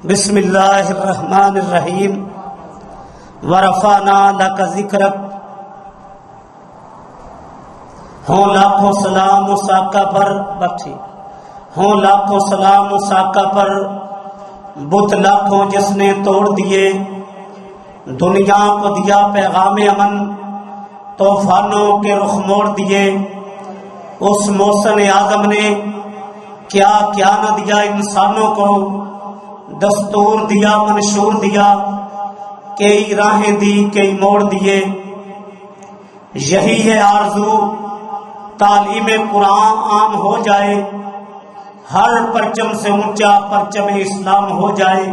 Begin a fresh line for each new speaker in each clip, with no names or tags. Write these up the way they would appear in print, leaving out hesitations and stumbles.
بسم اللہ الرحمن الرحیم ورفعنا لک ذکرک۔ ہوں لاکھوں سلام اس آقا پر بخشی، ہوں لاکھوں سلام اس آقا پر، بت لاکھوں جس نے توڑ دیے، دنیا کو دیا پیغام امن، طوفانوں کے رخ موڑ دیے۔ اس محسن اعظم نے کیا کیا نہ دیا انسانوں کو، دستور دیا منشور دیا، کئی راہیں دی کئی موڑ دیے۔ یہی ہے آرزو تعلیم قرآن عام ہو جائے، ہر پرچم سے اونچا پرچم اسلام ہو جائے،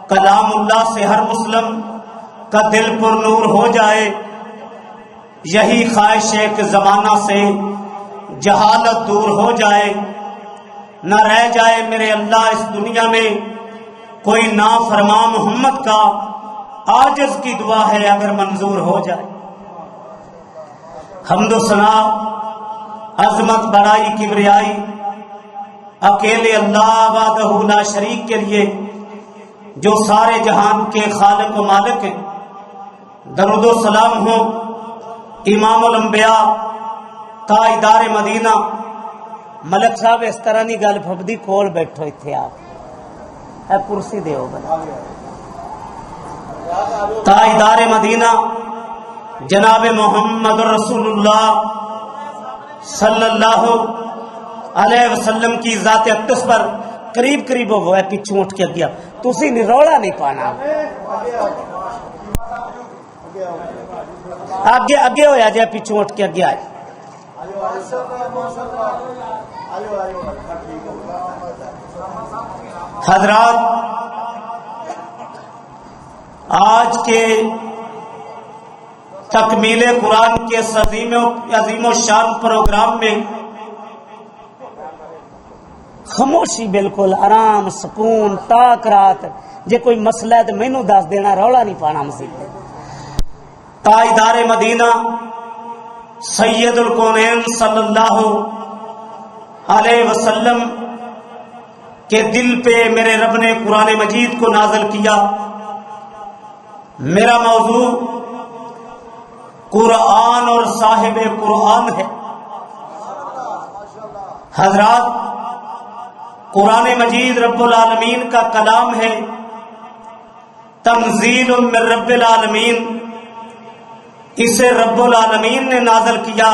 کلام اللہ سے ہر مسلم کا دل پر نور ہو جائے۔ یہی خواہش ہے کہ زمانہ سے جہالت دور ہو جائے، نہ رہ جائے میرے اللہ اس دنیا میں کوئی نافرمان محمد کا، عاجز کی دعا ہے اگر منظور ہو جائے۔ حمد و ثنا، عظمت، بڑائی، کبریائی اکیلے اللہ وحدہ لا شریک کے لیے جو سارے جہان کے خالق و مالک ہیں۔ درود و سلام ہو امام الانبیاء تاجدار مدینہ۔ ملک صاحب اس طرح نہیں گل پھبدی، کول بیٹھو اتنے آپ، اے کرسی دیو بنا۔ تاجدار مدینہ جناب محمد رسول اللہ صلی اللہ علیہ وسلم کی ذات اقدس پر قریب قریب ہو ہے، پیچھوں اٹھ کے گیا، تسی نہیں روڑا نہیں پانا، آگے آگے ہویا جائے، پیچھوں اٹھ کے گیا ہے۔ حضرات، آج کے تکمیل قرآن کے عظیم و شان پروگرام میں خاموشی، بالکل آرام، سکون، تاک رات۔ جے کوئی مسئلہ ہے تو مینوں دس دینا، رولا نہیں پانا مزید۔ تاجدار مدینہ سید الکونین صلی اللہ علیہ وسلم کے دل پہ میرے رب نے قرآن مجید کو نازل کیا۔ میرا موضوع قرآن اور صاحب قرآن ہے۔ حضرات، قرآن مجید رب العالمین کا کلام ہے، تنزیل من رب العالمین۔ اسے رب العالمین نے نازل کیا،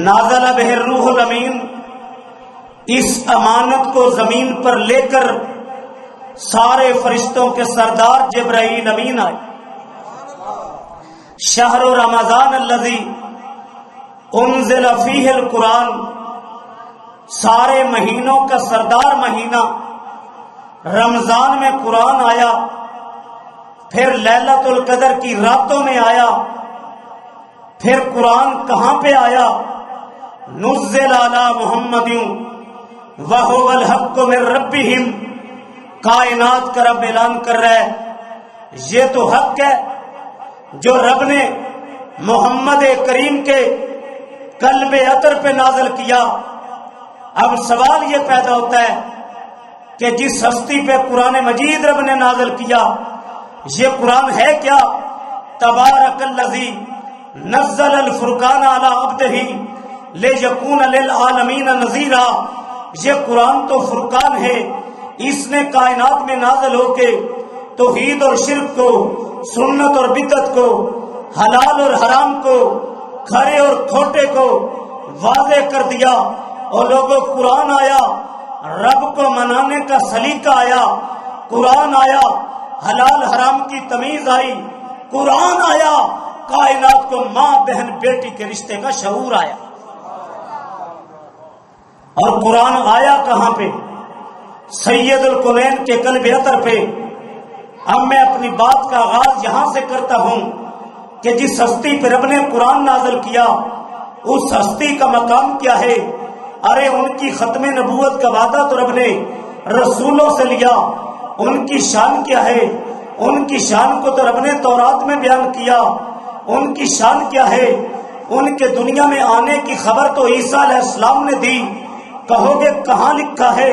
نازل بہ الروح الامین۔ اس امانت کو زمین پر لے کر سارے فرشتوں کے سردار جبرائیل امین آئے۔ شہر رمضان الذی انزل فیہ القرآن، سارے مہینوں کا سردار مہینہ رمضان میں قرآن آیا، پھر لیلۃ القدر کی راتوں میں آیا۔ پھر قرآن کہاں پہ آیا؟ نزل علی محمد وہو الحق من ربہم۔ کائنات کا رب اعلان کر رہا ہے یہ تو حق ہے جو رب نے محمد کریم کے قلب اطہر پہ نازل کیا۔ اب سوال یہ پیدا ہوتا ہے کہ جس ہستی پہ قرآن مجید رب نے نازل کیا، یہ قرآن ہے کیا؟ تبارک الذی نزل الفرقان علی عبدہ لیکون للعالمین نذیرا۔ یہ قرآن تو فرقان ہے، اس نے کائنات میں نازل ہو کے توحید اور شرک کو، سنت اور بدعت کو، حلال اور حرام کو، کھرے اور کھوٹے کو واضح کر دیا۔ اور لوگوں، قرآن آیا، رب کو منانے کا سلیقہ آیا، قرآن آیا، حلال حرام کی تمیز آئی، قرآن آیا، کائنات کو ماں بہن بیٹی کے رشتے کا شعور آیا۔ اور قرآن آیا کہاں پہ؟ سید الکونین کے قلب اطہر پہ۔ اب میں اپنی بات کا آغاز یہاں سے کرتا ہوں کہ جس ہستی پہ رب نے قرآن نازل کیا، اس ہستی کا مقام کیا ہے؟ ارے ان کی ختم نبوت کا وعدہ تو رب نے رسولوں سے لیا، ان کی شان کیا ہے؟ ان کی شان کو تو رب نے تورات میں بیان کیا۔ ان کی شان کیا ہے؟ ان کے دنیا میں آنے کی خبر تو عیسیٰ علیہ السلام نے دی۔ کہو گے کہاں لکھا ہے؟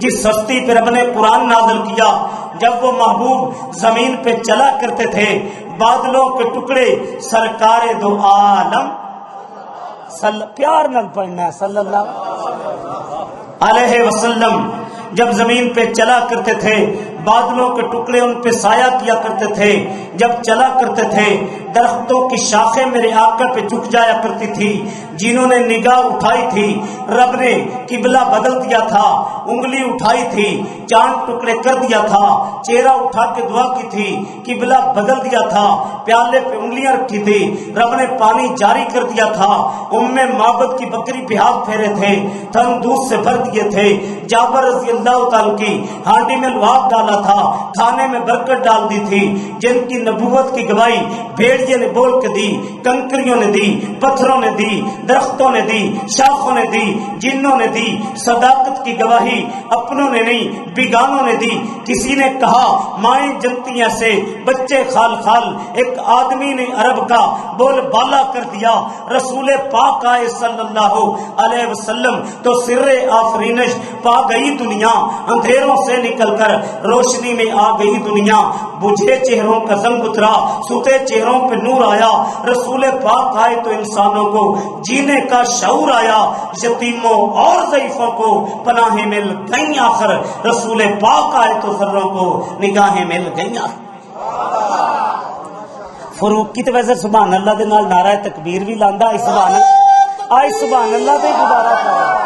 جس ہستی پہ رب نے قرآن نازل کیا، جب وہ محبوب زمین پہ چلا کرتے تھے، بادلوں کے ٹکڑے سرکار دو عالم پیار نہ پڑھنا ہے صلی اللہ علیہ وسلم جب زمین پہ چلا کرتے تھے، بادلوں کے ٹکڑے ان پہ سایہ کیا کرتے تھے، جب چلا کرتے تھے درختوں کی شاخیں میرے آقا پہ جھک جایا کرتی تھی، جنہوں نے نگاہ اٹھائی تھی رب نے قبلہ بدل دیا تھا، انگلی اٹھائی تھی چاند ٹکڑے کر دیا تھا، چہرہ اٹھا کے دعا کی تھی قبلہ بدل دیا تھا، پیالے پہ انگلیاں رکھی تھی رب نے پانی جاری کر دیا تھا، معبد کی بکری پہ ہاتھ پھیرے تھے، تھن دودھ سے بھر دیے تھے، جابر رضی اللہ تعالیٰ کی ہانڈی میں لعاب ڈالا تھا، کھانے میں برکت ڈال دی تھی، جن کی نبوت کی گواہی بھیڑیے نے بول کے دی، کنکریوں نے دی، پتھروں نے دی، درختوں نے دی، شاخوں نے دی، جنوں نے دی، صداقت کی گواہی اپنوں نے نہیں بیگانوں نے دی۔ کسی نے کہا مائیں جنتی ایسے بچے خال خال، ایک آدمی نے عرب کا بول بالا کر دیا، رسول پاک آئے صلی اللہ علیہ وسلم تو سر آفرینش پا گئی دنیا، اندھیروں سے نکل کر روشنی میں آ گئی دنیا، بجھے چہروں کا زنگ اترا، سوتے چہروں پہ نور آیا، رسول پاک آئے تو انسانوں کو جینے کا شعور آیا، یتیموں اور ضعیفوں کو پناہیں مل گئیں آخر، رسول پاک آئے تو ذروں کو نگاہیں مل گئیں آخر۔ فروق کی تو ویسے سبحان اللہ دے نال نعرہ تکبیر بھی لاندا، آئی سبحان اللہ دے دوبارہ کرو۔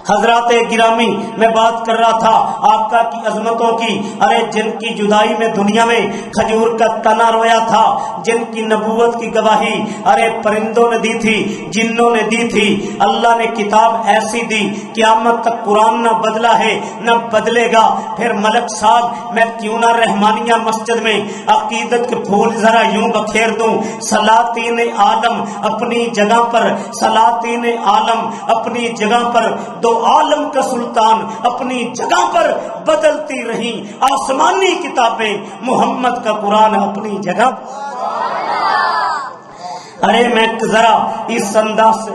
حضرات گرامی میں بات کر رہا تھا آقا کی عظمتوں کی، ارے جن کی جدائی میں دنیا میں کھجور کا تنا رویا تھا، جن کی نبوت کی گواہی ارے پرندوں نے دی تھی، جنوں نے دی تھی، اللہ نے کتاب ایسی دی قیامت تک قرآن نہ بدلا ہے نہ بدلے گا۔ پھر ملک صاحب میں کیوں نہ رحمانیہ مسجد میں عقیدت کے پھول ذرا یوں بکھیر دوں، سلاطین عالم اپنی جگہ پر، سلاطین عالم اپنی جگہ پر، دو عالم کا سلطان اپنی جگہ پر بدلتی رہی، آسمانی کتابیں محمد کا قرآن اپنی جگہ۔ ارے میں ذرا اس انداز سے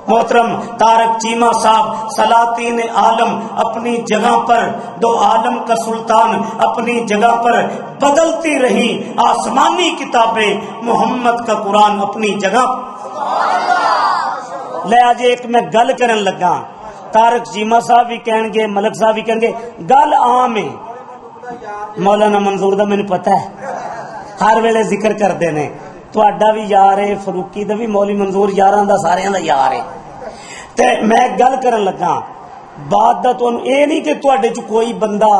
محترم طارق چیمہ صاحب، سلاطین عالم اپنی جگہ پر، دو عالم کا سلطان اپنی جگہ پر بدلتی رہی، آسمانی کتابیں محمد کا قرآن اپنی جگہ۔ لے آج ایک میں گل کرن لگا، طارق چیمہ صاحب بھی کہیں گے، ملک صاحب بھی کہیں گے، گل عام ہے، مولانا منظور دا مجھے پتہ ہے ہر ویلے ذکر کرتے ہیں، تہاڈا بھی یار ہے، فروقی دا بھی، مولوی منظور یاراں دا ساریاں دا یار ہے، تے میں گل کرن لگا بات دا تانوں اے نہیں کہ تہاڈے چ کوئی بندہ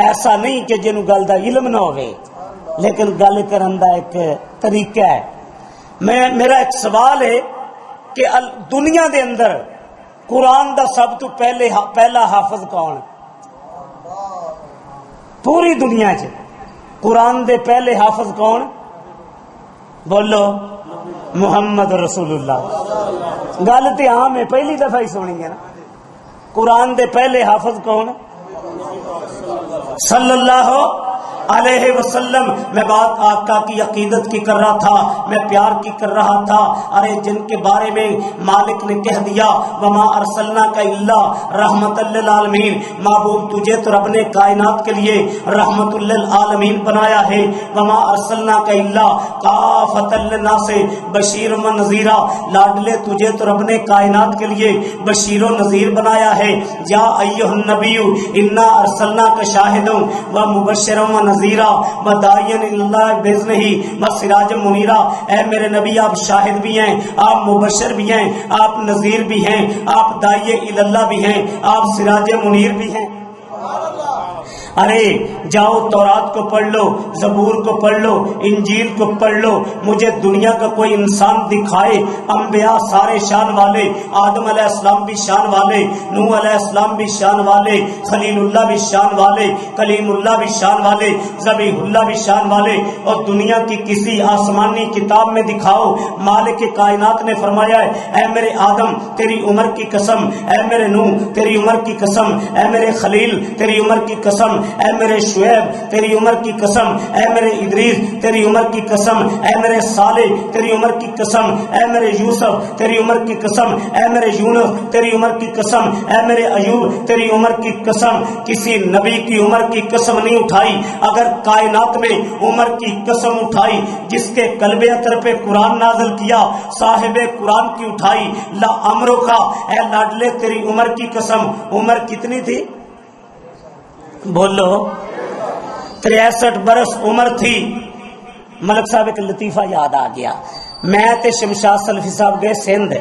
ایسا نہیں کہ جنوں گل دا علم نہ ہوے، لیکن گل کرن دا ایک طریقہ ہے۔ میرا ایک سوال ہے کہ دنیا دے اندر قرآن دا سب تو پہلا حافظ کون؟ پوری دنیا چ قرآن دے پہلے حافظ کون؟ بولو، محمد رسول اللہ۔ گل تے عام ہے، پہلی دفعہ ہی سنی ہے نا۔ قرآن دے پہلے حافظ کون؟ صلی اللہ علیہ وسلم۔ میں بات آقا کی عقیدت کی کر رہا تھا، میں پیار کی کر رہا تھا، ارے جن کے بارے میں مالک نے کہہ دیا وما ارسلناک الا رحمت للعالمین، محبوب تجھے تو رب نے کائنات کے لیے رحمت للعالمین بنایا ہے، وما ارسلناک الا کافۃ للناس بشیر و نذیرا، لاڈلے تجھے تو رب نے کائنات کے لیے بشیر و نذیر بنایا ہے، یا ایھا النبی انا ارسلناک شاہدا و مبشرا و نذیرا وداعیا الی اللہ باذنہ و سراجا منیرا، اے میرے نبی آپ شاہد بھی ہیں، آپ مبشر بھی ہیں، آپ نذیر بھی ہیں، آپ داعی الی اللہ بھی ہیں، آپ سراج منیر بھی ہیں۔ ارے جاؤ تورات کو پڑھ لو، زبور کو پڑھ لو، انجیل کو پڑھ لو، مجھے دنیا کا کوئی انسان دکھائے، انبیاء سارے شان والے، آدم علیہ السلام بھی شان والے، نوح علیہ السلام بھی شان والے، خلیل اللہ بھی شان والے، کلیم اللہ بھی شان والے، ذبیح اللہ بھی شان والے، اور دنیا کی کسی آسمانی کتاب میں دکھاؤ مالک کائنات نے فرمایا ہے اے میرے آدم تیری عمر کی قسم، اے میرے نوح تیری عمر کی قسم، اے میرے خلیل تیری عمر کی قسم، اے میرے شعیب تیری عمر کی قسم، اے میرے ادریس تیری عمر کی قسم، اے میرے صالح تیری عمر کی قسم، اے میرے یوسف تیری عمر کی قسم، اے میرے یونس تیری عمر کی قسم، اے میرے ایوب تیری عمر کی قسم۔ کسی نبی کی عمر کی قسم نہیں اٹھائی، اگر کائنات میں عمر کی قسم اٹھائی جس کے قلب اطہر پہ قرآن نازل کیا، صاحب قرآن کی اٹھائی، لا امرو کا اے لاڈلے تیری عمر کی قسم۔ عمر کتنی تھی بولو؟ 63 برس عمر تھی۔ ملک صاحب ایک لطیفہ یاد آ گیا، میں تے شمشاد سلفی صاحب گئے سندھ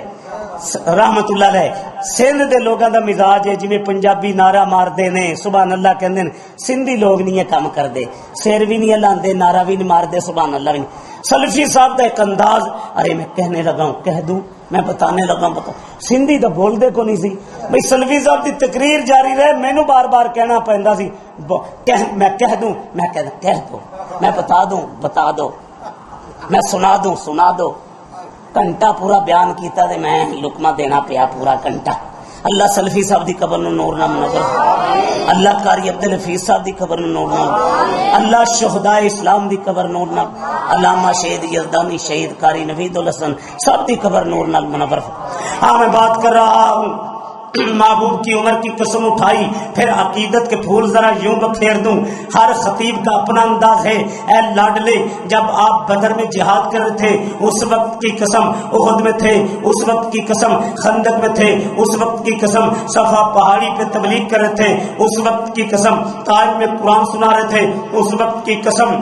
رحمت اللہ علیہ۔ سندھ دے لوگاں دا مزاج ہے جویں پنجابی نعرہ مار دے نے سبحان اللہ کہندے نے، سندھی لوگ نہیں یہ کام کردے، سر بھی نہیں ہلاندے، نعرہ بھی نہیں مار دے، سبحان اللہ بھی نہیں۔ سلفی صاحب دا ایک انداز، ارے میں کہنے لگا ہوں کہہ دوں، میں بتانے لگا ہوں بتا، سندھی تو بول دے کو نہیں سی بھئی۔ سلفی صاحب دی تقریر جاری رہے، مینوں بار بار کہنا پیندا سی، میں کہہ دوں، میں کہہ دو، میں بتا دوں بتا دو، میں سنا دوں سنا دو۔ گھنٹہ پورا بیان کیتا تے میں لقمہ دینا پیا پورا گھنٹہ۔ اللہ سلفی صاحب دی قبر نو نور نہ منور، اللہ قاری عبد الحفیظ صاحب دی قبر نو نور نہ، اللہ شہدائے اسلام دی قبر نور نہ، علامہ شہید یزدانی شہید قاری نوید الحسن سب دی قبر نور نہ منور۔ ہاں میں بات کر رہا ہوں، محبوب کی عمر کی قسم اٹھائی، پھر عقیدت کے پھول ذرا یوں بکھیر دوں۔ ہر خطیب کا اپنا انداز ہے، اے لاڈلے جب آپ بدر میں جہاد کر رہے تھے اس وقت کی قسم، احد میں تھے اس وقت کی قسم، خندق میں تھے اس وقت کی قسم، صفا پہاڑی پہ تبلیغ کر رہے تھے اس وقت کی قسم، طائف میں قرآن سنا رہے تھے اس وقت کی قسم،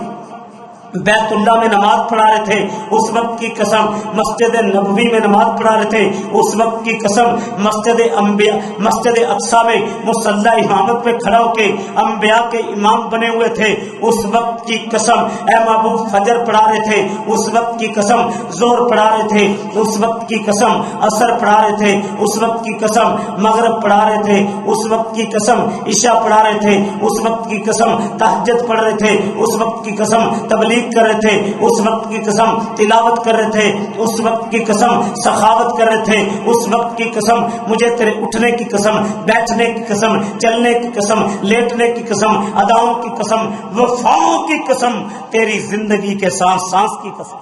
بیت اللہ میں نماز پڑھا رہے تھے اس وقت کی قسم، مسجد نبوی میں نماز پڑھا رہے تھے اس وقت کی قسم، مسجد اقصی میں مصلی امامت پہ کھڑا ہو کے انبیاء کے امام بنے ہوئے تھے اس وقت کی قسم، اے محبوب فجر پڑھا رہے تھے اس وقت کی قسم، ظہر پڑھا رہے تھے اس وقت کی قسم، عصر پڑھا رہے تھے اس وقت کی قسم، مغرب پڑھا رہے تھے اس وقت کی قسم، عشاء پڑھا رہے تھے اس وقت کی قسم، تہجد پڑھ رہے تھے اس وقت کی قسم، تبلیغ کر رہے تھے اس وقت کی قسم، تلاوت کر رہے تھے اس وقت کی قسم، سخاوت کر رہے تھے اس وقت کی قسم، مجھے تیرے اٹھنے کی قسم، بیٹھنے کی قسم، چلنے کی قسم، لیٹنے کی قسم، اداؤں کی قسم، وفاؤں کی قسم، تیری زندگی کے سانس سانس کی قسم۔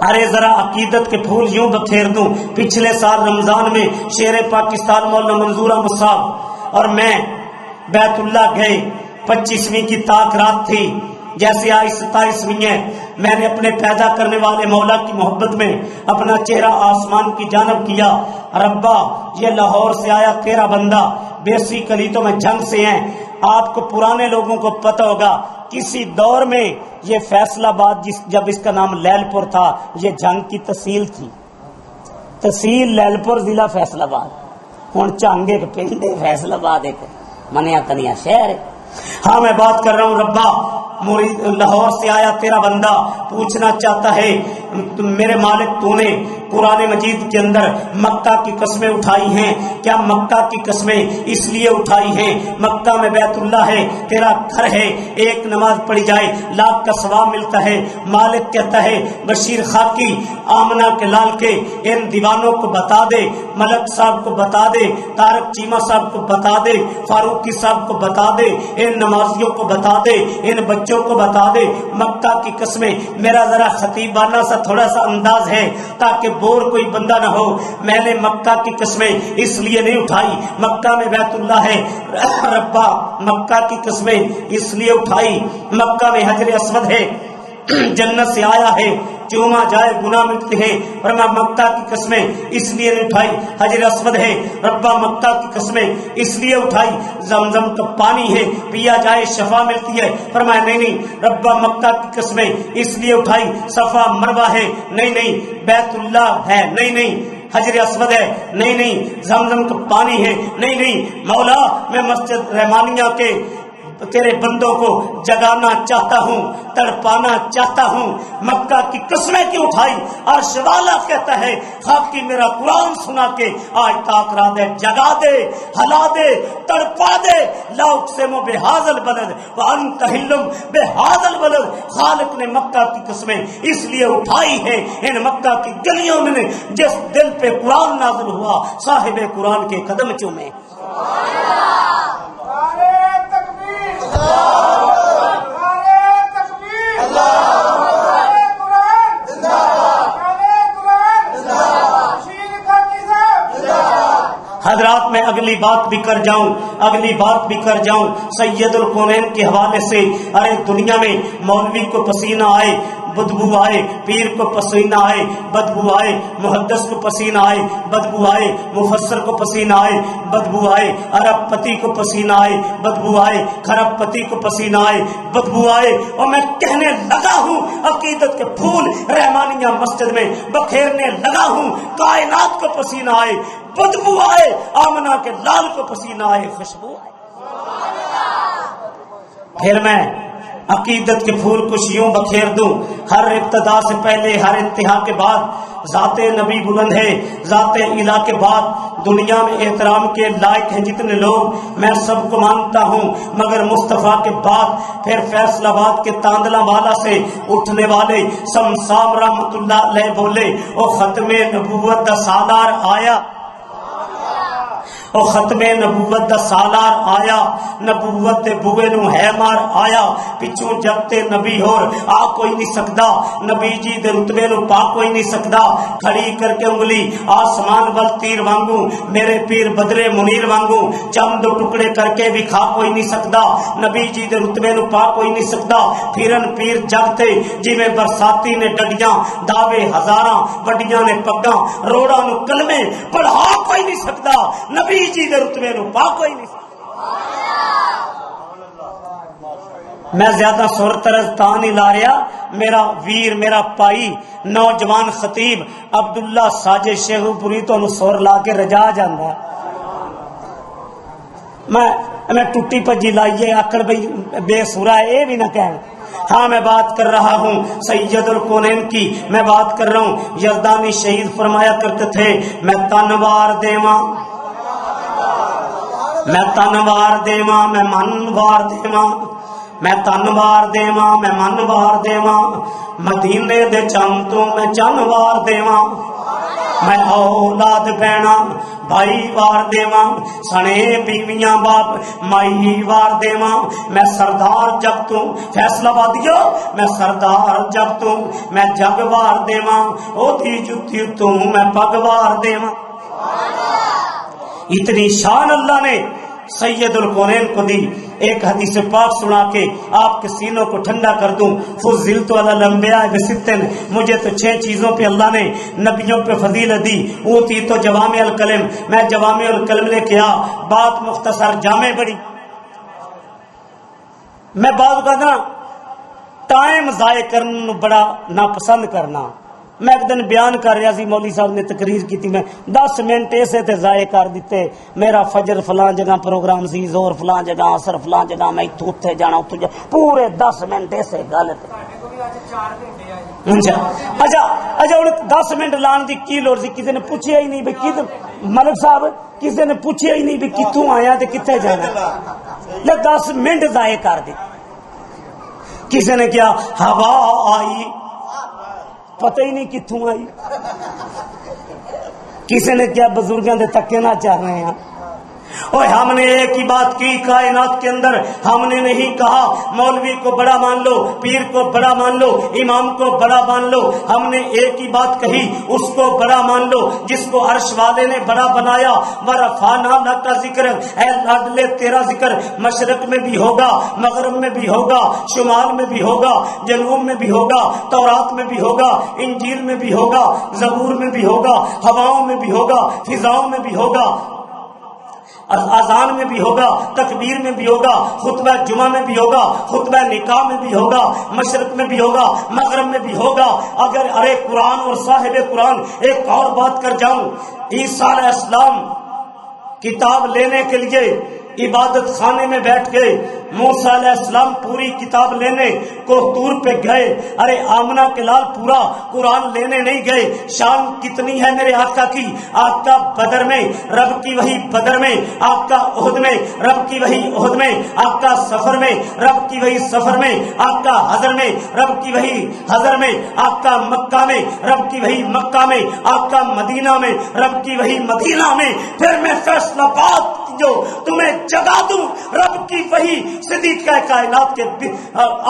ارے ذرا عقیدت کے پھول یوں بکھیر دوں۔ پچھلے سال رمضان میں شیر پاکستان مولانا منظور احمد صاحب اور میں بیت اللہ گئے، 25ویں کی تاک رات تھی، جیسے آج 27ویں ہے۔ میں نے اپنے پیدا کرنے والے مولا کی محبت میں اپنا چہرہ آسمان کی جانب کیا، ربا یہ لاہور سے آیا تیرا بندہ، بیسیکلی تو میں جنگ سے ہیں۔ آپ کو پرانے لوگوں کو پتہ ہوگا کسی دور میں یہ فیصل آباد جب اس کا نام لیل پور تھا یہ جنگ کی تحصیل تھی، تحصیل لیل پور ضلع فیصل آباد، ہوں چنگ ایک پنڈ ہے، فیصل آباد ایک منیا تنیا شہر ہے۔ ہاں میں بات کر رہا ہوں، ربا لاہور سے آیا تیرا بندہ پوچھنا چاہتا ہے میرے مالک تو نے قرآن مجید کے اندر مکہ کی قسمیں اٹھائی ہیں، کیا مکہ کی قسمیں اس لیے اٹھائی ہیں مکہ میں بیت اللہ ہے، تیرا گھر ہے، ایک نماز پڑھی جائے لاکھ کا ثواب ملتا ہے۔ مالک کہتا ہے بشیر خاکی آمنہ کے لال کے ان دیوانوں کو بتا دے، ملک صاحب کو بتا دے، طارق چیمہ صاحب کو بتا دے، فاروقی صاحب کو بتا دے، ان نمازیوں کو بتا دے، ان بچوں کو بتا دے مکہ کی قسمیں۔ میرا ذرا خطیبانہ سا تھوڑا سا انداز ہے تاکہ بور کوئی بندہ نہ ہو، میں نے مکہ کی قسمیں اس لیے نہیں اٹھائی، مکہ میں بیت اللہ ہے، ربا مکہ کی قسمیں اس لیے اٹھائی، مکہ میں حجر اسود ہے، جنت سے آیا ہے، چوما جائے گناہ مٹتے ہیں، فرمایا مکہ کی قسمیں اس لیے نہیں اٹھائی، حجر اسود ہے، ربا مکہ کی قسمیں اس لیے اٹھائی، زمزم کا پانی ہے پیا جائے شفا ملتی ہے، فرمایا نہیں ربا مکہ کی قسمیں اس لیے اٹھائی، صفا مروہ ہے نہیں بیت اللہ ہے نہیں حجر اسود ہے نہیں زمزم کا پانی ہے نہیں مولا میں مسجد رحمانیہ کے تیرے بندوں کو جگانا چاہتا ہوں، تڑپانا چاہتا ہوں، مکہ کی قسمیں کیوں اٹھائی؟ عرش والا کہتا ہے خاکی میرا قرآن سنا کے آج تاک را دے، جگا دے، ہلا دے، تڑپا دے، لا اقسم بہذا البلد وانت حل بہذا البلد۔ خالق نے مکہ کی قسمیں اس لیے اٹھائی ہے ان مکہ کی گلیوں میں جس دل پہ قرآن نازل ہوا صاحب قرآن کے قدم چومے۔ حضرات میں اگلی بات بھی کر جاؤں سید الکونین کے حوالے سے. ارے دنیا میں مولوی کو پسینہ آئے بدبو آئے، پیر کو پسینہ آئے بدبو آئے، محدث کو پسینہ آئے بدبو آئے، مفسر کو پسینہ آئے بدبو آئے، عرب پتی کو پسینہ آئے بدبو آئے، خرب پتی کو پسینہ آئے بدبو آئے. اور میں کہنے لگا ہوں عقیدت کے پھول رحمانیہ مسجد میں بکھیرنے لگا ہوں، کائنات کو پسینہ آئے بدبو آئے، آمنہ کے لال کو پسینہ آئے خوشبو آئے. پھر میں عقیدت کے پھول کچھ یوں بکھیر دوں، ہر ابتدا سے پہلے ہر انتہا کے بعد ذات نبی بلند ہے، ذات الہ کے بعد دنیا میں احترام کے لائق ہیں جتنے لوگ میں سب کو مانتا ہوں، مگر مصطفیٰ کے بعد پھر فیصل آباد کے تاندلہ والا سے اٹھنے والے سمسام رحمت اللہ علیہ بولے او ختم نبوت دا سالار آیا، او ختم نبوت دا سالار آیا، نبوت دے بوئے نو ہے مار آیا، پچھوں جب تے نبی ہور آ کوئی نہیں سکدا، نبی جی دے رتبے نو پا کوئی نہیں سکدا، کھڑی کر کے انگلی آسمان ول تیر وانگوں، میرے پیر بدرے منیر وانگوں، چم دو ٹکڑے کر کے بھی کھا کوئی نہیں سکدا، نبی جی دے رتبے نو پا کوئی نہیں سکدا. پھرن پیر جگتے جویں برساتی نے ڈڈیاں، دعوے ہزاراں وڈیاں نے پگاں، روڑاں نو کلمے پڑھا کوئی نہیں سکدا، نبی جی دے رتبے نو پا کوئی نہیں سکدا. میں زیادہ سر طرز تا نہیں لا رہا، میرا ویر میرا پائی نوجوان خطیب عبداللہ ساجد شیخ پوری تو سر لا کے رجا جانا. میں ٹوٹی پجی لائیے آکڑ بھئی بے سورا ہے، یہ بھی نہ کہیں. ہاں میں بات کر رہا ہوں سید الکونین کی، میں بات کر رہا ہوں. یزدانی شہید فرمایا کرتے تھے میں تنوار دیواں، میں تنوار دیواں، میں منوار دیواں، میں تنوار دیواں، میں منوار دیواں، مدینے دے چن تو میں چنوار دیواں، میں اولاد بہنا بھائی وار دیواں، سنے بیویاں باپ مائی وار دیواں، میں سردار جب تو فیصلہ آبادیو، میں سردار جب تو میں جگ وار دیواں، او دی جتی تو میں پگ وار دیواں. اتنی شان اللہ نے سید الکونین کو دی. ایک حدیث پاک سنا کے آپ کے سینوں کو ٹھنڈا کر دوں. فضلت علی الانبیاء بستن، مجھے تو 6 چیزوں پہ اللہ نے نبیوں پہ فضیلت دی. اوتی تو جوامع الکلم، میں جوامع الکلم لے کے آ، بات مختصر جامع بڑی. میں بات کرنا ٹائم ضائع کرنا بڑا ناپسند کرنا. میں ایک دن بیان کر رہا سی، مولوی صاحب نے تقریر کی تھی، میں 10 منٹ ایسے تے ضائع کر دیتے. میرا فجر فلاں جگہ پروگرام سی، زور فلاں جگہ، عصر فلاں جگہ، میں اتھے جانا اتھے جانا، پورے 10 منٹ ایسے گل. اچھا 10 منٹ لان دی کی لوڑ سی؟ کسی نے پوچھیا ہی نہیں بھی کدھر ملک صاحب، کسی نے پوچھیا ہی نہیں بھی کتوں آیا تے کتنے جانا. 10 منٹ ضائع کر دی. کسی نے کیا ہوا آئی، پتہ ہی نہیں کتوں آئی. کسی نے کیا بزرگوں دے تکے نہ چاہ رہے ہیں. اور ہم نے ایک ہی بات کی کائنات کے اندر، ہم نے نہیں کہا مولوی کو بڑا مان لو، پیر کو بڑا مان لو، امام کو بڑا مان لو. ہم نے ایک ہی بات کہی، اس کو بڑا مان لو جس کو عرش والے نے بڑا بنایا. ورفعنا لک ذکر، اے لاڈلے تیرا ذکر مشرق میں بھی ہوگا، مغرب میں بھی ہوگا، شمال میں بھی ہوگا، جنوب میں بھی ہوگا، تورات میں بھی ہوگا، انجیل میں بھی ہوگا، زبور میں بھی ہوگا، ہواؤں میں بھی ہوگا، فضاؤں میں بھی ہوگا، اذان میں بھی ہوگا، تکبیر میں بھی ہوگا، خطبہ جمعہ میں بھی ہوگا، خطبہ نکاح میں بھی ہوگا، مشرق میں بھی ہوگا، مغرب میں بھی ہوگا. اگر ارے قرآن اور صاحب قرآن، ایک اور بات کر جاؤں، عیسیٰ علیہ السلام کتاب لینے کے لیے عبادت خانے میں بیٹھ گئے. موسیٰ علیہ السلام پوری کتاب لینے کو طور پہ گئے. ارے آمنہ کے لال پورا قرآن لینے نہیں گئے. شان کتنی ہے میرے آقا کی، آقا بدر میں رب کی وہی بدر میں، آقا احد میں رب کی وہی احد میں، آقا سفر میں رب کی وہی سفر میں، آقا حضر میں رب کی وہی حضر میں، آقا مکہ میں رب کی وہی مکہ میں، آقا مدینہ میں رب کی وہی مدینہ میں. پھر میں فیصل آباد سمجھو تمہیں جگا دوں رب کی وہی صدیق کائنات کے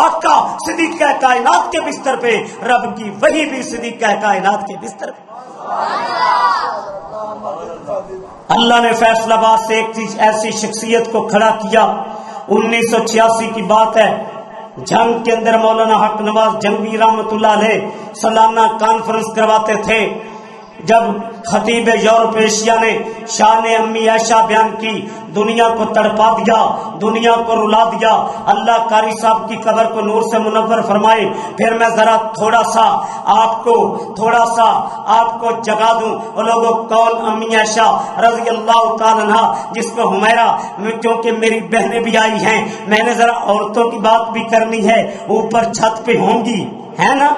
آقا صدیق کائنات کے بستر پہ، رب کی وہی بھی صدیق کائنات کے بستر پہ۔ اللہ نے فیصل آباد سے ایک ایسی شخصیت کو کھڑا کیا، 1986 کی بات ہے، جنگ کے اندر مولانا حق نواز جنگی رحمت اللہ علیہ سالانہ کانفرنس کرواتے تھے۔ جب خطیب یورپ ایشیا نے شان امی عائشہ بیان کی، دنیا کو تڑپا دیا، دنیا کو رلا دیا، اللہ قاری صاحب کی قبر کو نور سے منور فرمائے۔ پھر میں ذرا تھوڑا سا آپ کو جگا دوں، وہ لوگوں کون امی عائشہ رضی اللہ تعالیٰ عنہ، جس کو حمیرہ، کیونکہ میری بہنیں بھی آئی ہیں، میں نے ذرا عورتوں کی بات بھی کرنی ہے، اوپر چھت پہ ہوں گی، ہے نا؟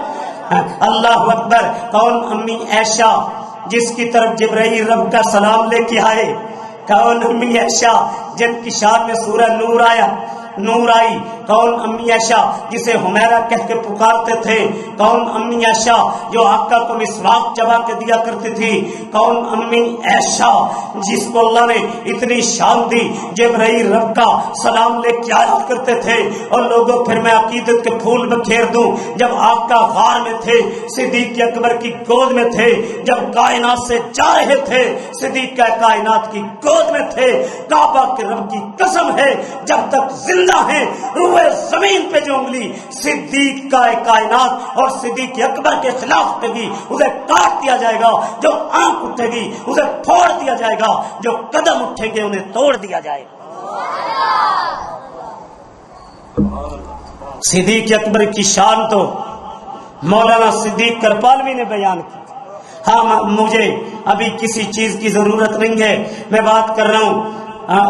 اللہ اکبر۔ کون امی عائشہ جس کی طرف جبرائیل رب کا سلام لے کے آئے؟ کون امی عائشہ جن کی شان میں سورہ نور آئی؟ کون امی عائشہ جسے حمیرہ کہہ کے پکارتے تھے؟ کون امی عائشہ جو آقا کو مسواک چبا کے دیا کرتی تھی؟ کون امی عائشہ جس کو اللہ نے اتنی شان دی، جبرائیل رب کا سلام لے کے آیا کرتے تھے؟ اور لوگوں پھر میں عقیدت کے پھول بکھیر دوں، جب آقا غار میں تھے، صدیق اکبر کی گود میں تھے، جب کائنات سے جا رہے تھے، صدیق کائنات کی گود میں تھے، کعبہ کے رب کی قسم ہے جب تک زندہ ہیں، روح زمین پہ جو انگلی صدیق کا کائنات اور صدیق اکبر کے خلاف لگی اسے کاٹ دیا جائے گا، جو آنکھ اٹھے گی اسے پھوڑ دیا جائے گا، جو قدم اٹھیں گے انہیں توڑ دیا جائے گا۔ صدیق اکبر کی شان تو مولانا صدیق کرپالوی نے بیان کی۔ ہاں، مجھے ابھی کسی چیز کی ضرورت نہیں ہے، میں بات کر رہا ہوں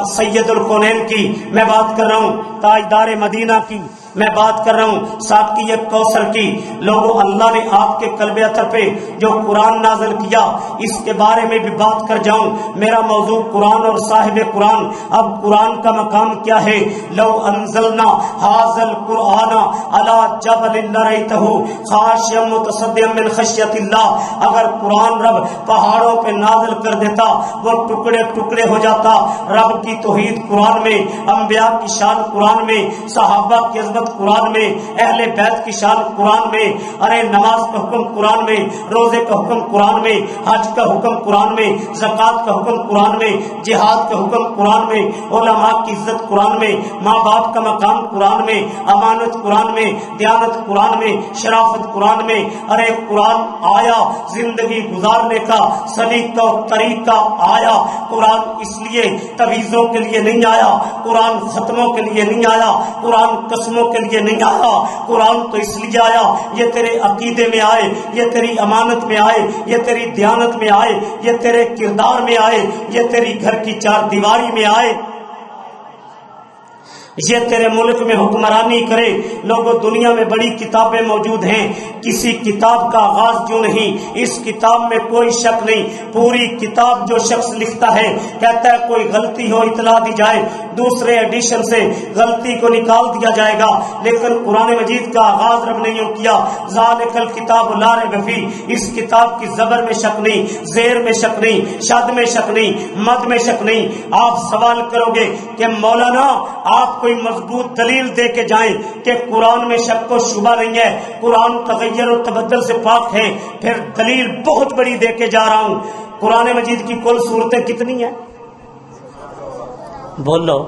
سید الکونین کی، میں بات کر رہا ہوں تاجدار مدینہ کی، میں بات کر رہا ہوں ساقی کوثر کی۔ لوگوں، اللہ نے آپ کے قلب اطہر پہ جو قرآن نازل کیا، اس کے بارے میں بھی بات کر جاؤں۔ میرا موضوع قرآن اور صاحب قرآن۔ اب قرآن کا مقام کیا ہے؟ لو انزلنا ھذا القرآن علی جبل لرأیتہ خاشعا متصدعا من خشیۃ اللہ، اگر قرآن رب پہاڑوں پہ نازل کر دیتا وہ ٹکڑے ٹکڑے ہو جاتا۔ رب کی توحید قرآن میں، انبیاء کی شان قرآن میں، صحابہ کی عظمت قرآن میں، اہل بیت کی شان قرآن میں، ارے نماز کا حکم قرآن میں، روزے کا حکم قرآن میں، حج کا حکم قرآن میں، زکوٰۃ کا حکم قرآن میں، جہاد کا حکم قرآن میں، علماء کی عزت قرآن میں، ماں باپ کا مقام قرآن میں، امانت قرآن میں، دیانت قرآن میں، شرافت قرآن میں۔ ارے قرآن آیا زندگی گزارنے کا سلیقہ و طریقہ آیا۔ قرآن اس لیے تویزوں کے لیے نہیں آیا، قرآن ختموں کے لیے نہیں آیا، قرآن قسموں کے لیے نہیں آیا، قرآن تو اس لیے آیا یہ تیرے عقیدے میں آئے، یہ تیری امانت میں آئے، یہ تیری دیانت میں آئے، یہ تیرے کردار میں آئے، یہ تیری گھر کی چار دیواری میں آئے، یہ تیرے ملک میں حکمرانی کرے۔ لوگوں، دنیا میں بڑی کتابیں موجود ہیں، کسی کتاب کا آغاز کیوں نہیں؟ اس کتاب میں کوئی شک نہیں، پوری کتاب جو شخص لکھتا ہے کہتا ہے کوئی غلطی ہو اطلاع دی جائے، دوسرے ایڈیشن سے غلطی کو نکال دیا جائے گا، لیکن قرآن مجید کا آغاز رب نے کیا، ذالک الکتاب لا ریب فیہ، اس کتاب کی زبر میں شک نہیں، زیر میں شک نہیں، شد میں شک نہیں، مد میں شک نہیں۔ آپ سوال کرو گے کہ مولانا آپ کوئی مضبوط دلیل دے کے جائیں کہ قرآن میں شک و شبہ نہیں ہے، قرآن تغیر و تبدل سے پاک ہے، پھر دلیل بہت بڑی دے کے جا رہا ہوں۔ قرآن مجید کی کل سورتیں کتنی ہیں؟ بولو۔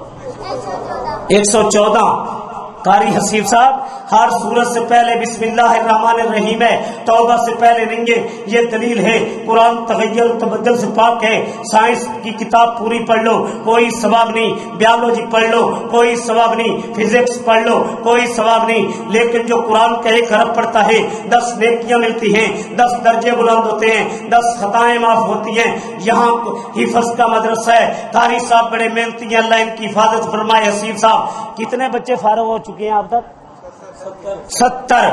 114۔ قاری حسیب صاحب، ہر سورت سے پہلے بسم اللہ الرحمن الرحیم ہے، توبہ سے پہلے نہیں ہے، یہ دلیل ہے۔ قرآن تغیر و تبدل سے پاک ہے۔ سائنس کی کتاب پوری پڑھ لو کوئی ثواب نہیں، بیولوجی پڑھ لو کوئی ثواب نہیں، فزکس پڑھ لو کوئی ثواب نہیں، لیکن جو قرآن کا 1 حرف پڑھتا ہے 10 نیکیاں ملتی ہیں، 10 درجے بلند ہوتے ہیں، 10 خطائیں معاف ہوتی ہیں۔ یہاں حفظ کا مدرسہ ہے، قاری صاحب بڑے محنتی ہیں، اللہ ان کی حفاظت فرمائے۔ حسیب صاحب، کتنے بچے فارغ ہو چکے ہیں آپ تک؟ 70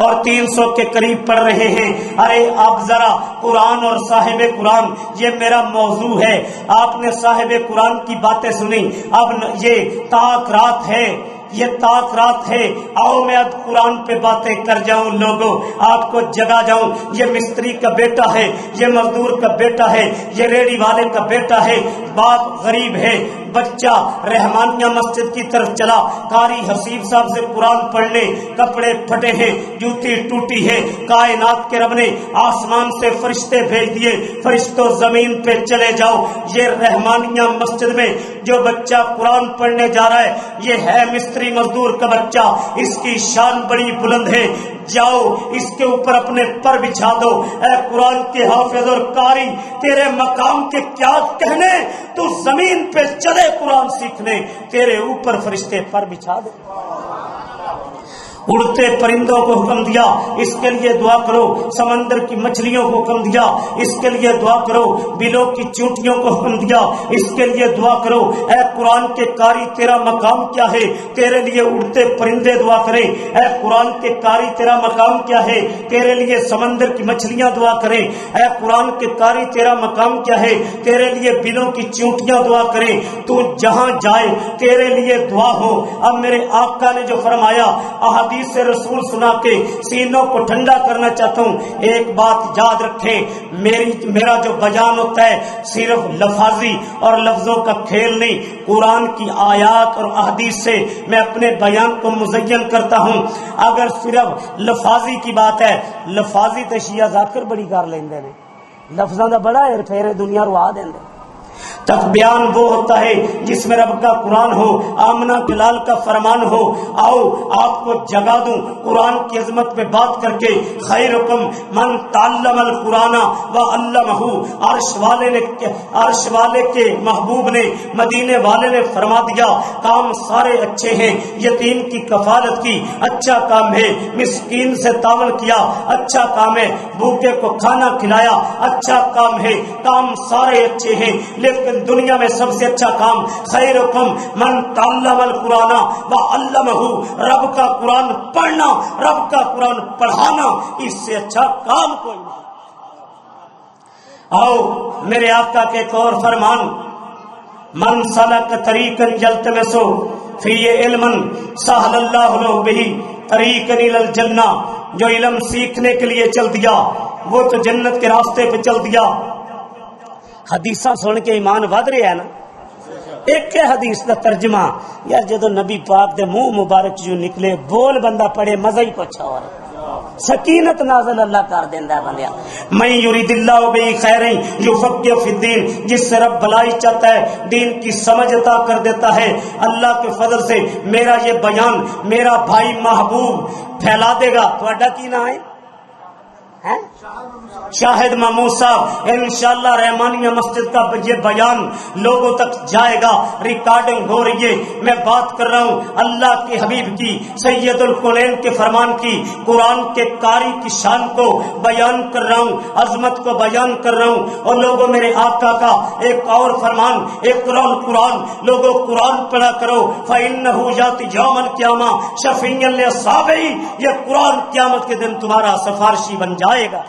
اور 300 کے قریب پڑھ رہے ہیں۔ ارے اب ذرا قرآن اور صاحب قرآن، یہ میرا موضوع ہے۔ آپ نے صاحب قرآن کی باتیں سنی، اب یہ تاک رات ہے، یہ تاک رات ہے، آؤ میں اب قرآن پہ باتیں کر جاؤں۔ لوگوں، آپ کو جگا جاؤں۔ یہ مستری کا بیٹا ہے، یہ مزدور کا بیٹا ہے، یہ ریڑھی والے کا بیٹا ہے۔ بات غریب ہے، بچہ رحمانیہ مسجد کی طرف چلا، قاری حسیب صاحب سے قرآن پڑھ لے، کپڑے پھٹے ہیں، جوتی ٹوٹی ہے، کائنات کے رب نے آسمان سے فرشتے بھیج دیے، فرشتوں زمین پہ چلے جاؤ، یہ رحمانیہ مسجد میں جو بچہ قرآن پڑھنے جا رہا ہے یہ ہے مستری مزدور کا بچہ، اس کی شان بڑی بلند ہے، جاؤ اس کے اوپر اپنے پر بچھا دو۔ اے قرآن کے حافظ اور قاری، تیرے مقام کے کیا کہنے، تو زمین پہ چلے قرآن سیکھنے، تیرے اوپر فرشتے پر بچھا دے۔ اڑتے پرندوں کو حکم دیا، اس کے لیے دعا کرو، سمندر کی مچھلیوں کو حکم دیا، اس کے لیے دعا کرو، بلوں کی چونٹیوں کو حکم دیا، اس کے لیے دعا کرو۔ اے قرآن کے قاری، تیرا مقام کیا ہے، تیرے لیے اڑتے پرندے دعا کریں۔ اے قرآن کے قاری، تیرا مقام کیا ہے، تیرے لیے سمندر کی مچھلیاں دعا کریں۔ اے قرآن کے قاری، تیرا مقام کیا ہے، تیرے لیے بلوں کی چونٹیاں دعا کریں۔ تو جہاں جائے تیرے لیے دعا ہو۔ اب میرے آقا نے جو فرمایا، احادیث سے رسول سنا کے سینوں کو ٹھنڈا کرنا چاہتا ہوں۔ ایک بات یاد رکھیں، میرا جو بیان ہوتا ہے صرف لفاظی اور لفظوں کا کھیل نہیں، قرآن کی آیات اور احادیث سے میں اپنے بیان کو مزین کرتا ہوں۔ اگر صرف لفاظی کی بات ہے، لفاظی تو شیعہ ذاکر بڑی کر لیندے نے، لفظاں دا بڑا ہیر پھیر دنیا روا دیندے۔ تک بیان وہ ہوتا ہے جس میں رب کا قرآن ہو، آمنہ بلال کا فرمان ہو۔ آؤ آپ کو جگا دوں قرآن کی عظمت پہ بات کر کے۔ خیرکم من تعلم القرآن وعلمہ، عرش والے کے محبوب نے، مدینے والے نے فرما دیا، کام سارے اچھے ہیں، یتیم کی کفالت کی اچھا کام ہے، مسکین سے تعاون کیا اچھا کام ہے، بھوکے کو کھانا کھلایا اچھا کام ہے، کام سارے اچھے ہیں، لیکن دنیا میں سب سے اچھا کام خیرکم من تعلم القرآن وعلمہ، رب کا قرآن پڑھنا، رب کا قرآن پڑھانا، اس سے اچھا کام کوئی نہیں۔ آؤ میرے آقا کے ایک اور فرمان، من سلک طریقا یلتمس فیہ علما سہل اللہ لہ بہ طریقا الی الجنہ، جو علم سیکھنے کے لیے چل دیا وہ تو جنت کے راستے پہ چل دیا۔ حدیثاں سن کے ایمان ود رہا ہے نا۔ ایک حدیث کا ترجمہ یار جدو نبی پاک دے منہ مبارک جو نکلے، بول بندہ پڑھے مزہ ہی کچھ اور سکینت نازل اللہ کر دیندا ہے بندیا۔ من یرید اللہ بہ خیر یفقہ فی الدین، جس سے رب بھلائی چاہتا ہے دین کی سمجھ عطا کر دیتا ہے۔ اللہ کے فضل سے میرا یہ بیان میرا بھائی محبوب پھیلا دے گا۔ تہاڈا کی نام ہے؟ شاہد محمود صاحب، انشاءاللہ رحمانیہ مسجد کا یہ بیان لوگوں تک جائے گا، ریکارڈنگ ہو رہی ہے۔ میں بات کر رہا ہوں اللہ کے حبیب کی، سید الکونین کے فرمان کی، قرآن کے قاری کی شان کو بیان کر رہا ہوں، عظمت کو بیان کر رہا ہوں۔ اور لوگوں میرے آقا کا ایک اور فرمان، اقرأ القرآن، لوگوں قرآن پڑھا کرو، فإنہ یأتی یوم القیامہ شفیعا لأصحابہ، یہ قرآن قیامت کے دن تمہارا سفارشی بن جائے گا۔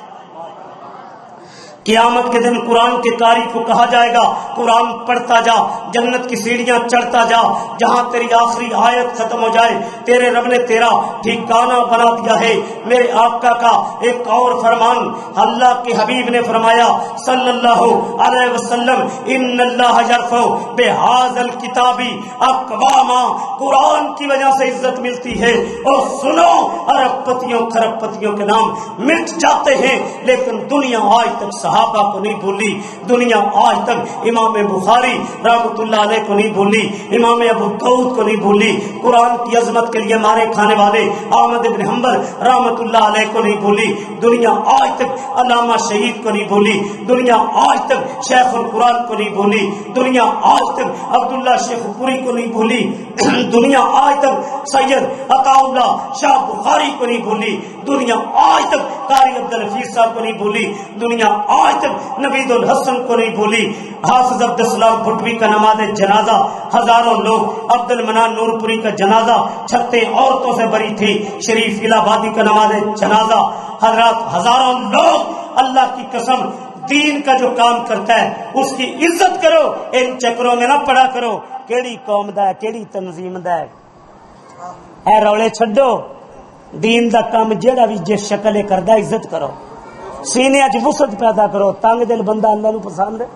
قیامت کے دن قرآن کے قاری کو کہا جائے گا قرآن پڑھتا جا، جنت کی سیڑھیاں چڑھتا جا، جہاں تیری آخری آیت ختم ہو جائے تیرے رب نے تیرا ٹھکانہ بنا دیا ہے۔ میرے آقا کا ایک اور فرمان، اللہ کے حبیب نے فرمایا صلی اللہ علیہ وسلم، ان اللہ یرفع بہذا الکتاب اقواما، قرآن کی وجہ سے عزت ملتی ہے۔ اور سنو، ارب پتیوں کھرب پتیوں کے نام مٹ جاتے ہیں، لیکن دنیا آج تک صحابہ کو نہیں بھولی، دنیا آج تک امام بخاری رحمۃ اللہ علیہ کو نہیں بھولی، امام ابو داؤد کو نہیں بھولی، قرآن کی عظمت کے لیے مارے کھانے والے احمد بن حنبل رحمۃ اللہ علیہ کو نہیں بھولی، دنیا آج تک علامہ شہید کو نہیں بھولی، دنیا آج تک شیخ القرآن کو نہیں بھولی، دنیا آج تک عبداللہ شیخ پوری کو نہیں بھولی، دنیا آج تک سید عطاء اللہ شاہ بخاری کو نہیں بھولی، دنیا آج تک قاری عبدالحفیظ صاحب کو نہیں بھولی، دنیا آج تک نوید الحسن کو نہیں بھولی، حافظ عبدالسلام بھٹوی کا نماز جنازہ ہزاروں لوگ، عبد المنان نور پوری کا جنازہ چھتے عورتوں سے بری تھی، شریف الہ آبادی کا نماز جنازہ حضرات ہزاروں لوگ۔ اللہ کی قسم، دین کا جو کام کرتا ہے اس کی عزت کرو، ان چکروں میں نہ پڑا کرو کیڑی قوم دا ہے کیڑی تنظیم دا ہے، اے رولے چھڈو، دین دا کام جیڑا بھی جس شکل کردا عزت کرو، سینے اچ وسعت پیدا کرو۔ تنگ دل بندہ اللہ نو پسند ہے؟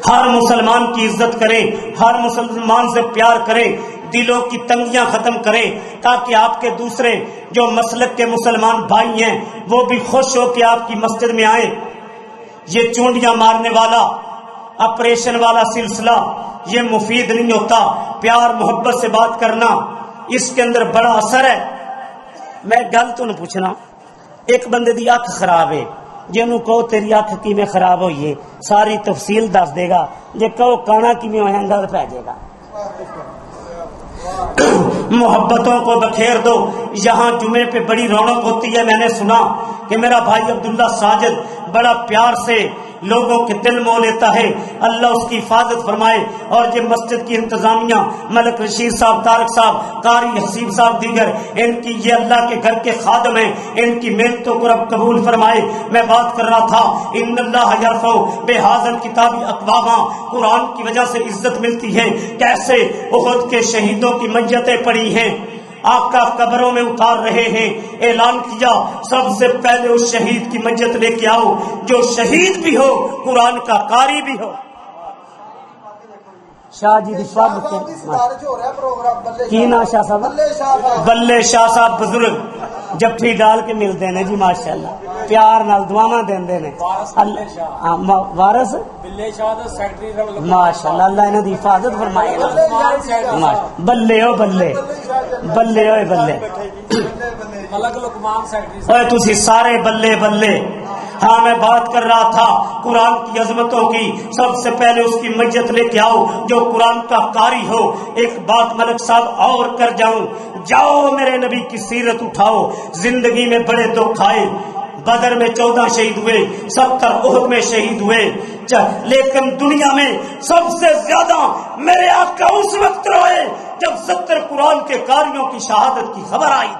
ہر مسلمان کی عزت کریں، ہر مسلمان سے پیار کریں، دلوں کی تنگیاں ختم کریں، تاکہ آپ کے دوسرے جو مسلک کے مسلمان بھائی ہیں وہ بھی خوش ہو کے آپ کی مسجد میں آئیں۔ یہ چونڈیاں مارنے والا، آپریشن والا سلسلہ یہ مفید نہیں ہوتا۔ پیار محبت سے بات کرنا اس کے اندر بڑا اثر ہے۔ میں گل تو نہ پوچھنا، ایک بندے دی اکھ خراب ہے، جنوں کہو تیری اکھ کیویں خراب ہوئی ہے ساری تفصیل دس دے گا، جے کہو کانا کیویں ہویا گل پہ جائے گا۔ محبتوں کو بکھیر دو۔ یہاں جمعے پہ بڑی رونق ہوتی ہے۔ میں نے سنا کہ میرا بھائی عبداللہ ساجد بڑا پیار سے لوگوں کے دل مو لیتا ہے، اللہ اس کی حفاظت فرمائے۔ اور یہ مسجد کی انتظامیہ، ملک رشید صاحب، طارق صاحب، قاری حسیب صاحب، دیگر ان کی یہ اللہ کے گھر کے خادم ہیں، ان کی محنتوں کو رب قبول فرمائے۔ میں بات کر رہا تھا ان اللہ یرفع بہذا الکتاب اقواما، قرآن کی وجہ سے عزت ملتی ہے۔ کیسے احد کے شہیدوں کی میتیں پڑی ہیں، آقا قبروں میں اتار رہے ہیں، اعلان کیا سب سے پہلے اس شہید کی میت لے کے آؤ جو شہید بھی ہو، قرآن کا قاری بھی ہو۔ شاہ جی کی نا شاہ صاحب، بلے شاہ صاحب بزرگ جفی ڈال کے ملتے ہیں جی، ماشاءاللہ پیار نال دعاواں دیندے نے۔ وارث ماشاءاللہ، اللہ انہاں دی حفاظت فرمائے گا۔ بلے او بلے، بلے اوے بلے، اوے تسی سارے بلے بلے۔ ہاں میں بات کر رہا تھا قرآن کی عظمتوں کی، سب سے پہلے اس کی میت لے کے آؤ جو قرآن کا قاری ہو۔ ایک بات ملک صاحب اور کر جاؤں، جاؤ میرے نبی کی سیرت اٹھاؤ۔ زندگی میں بڑے دکھ آئے، بدر میں 14 شہید ہوئے، 70 احد میں شہید ہوئے، لیکن دنیا میں سب سے زیادہ میرے آقا اس وقت روئے جب 70 قرآن کے قاریوں کی شہادت کی خبر آئی۔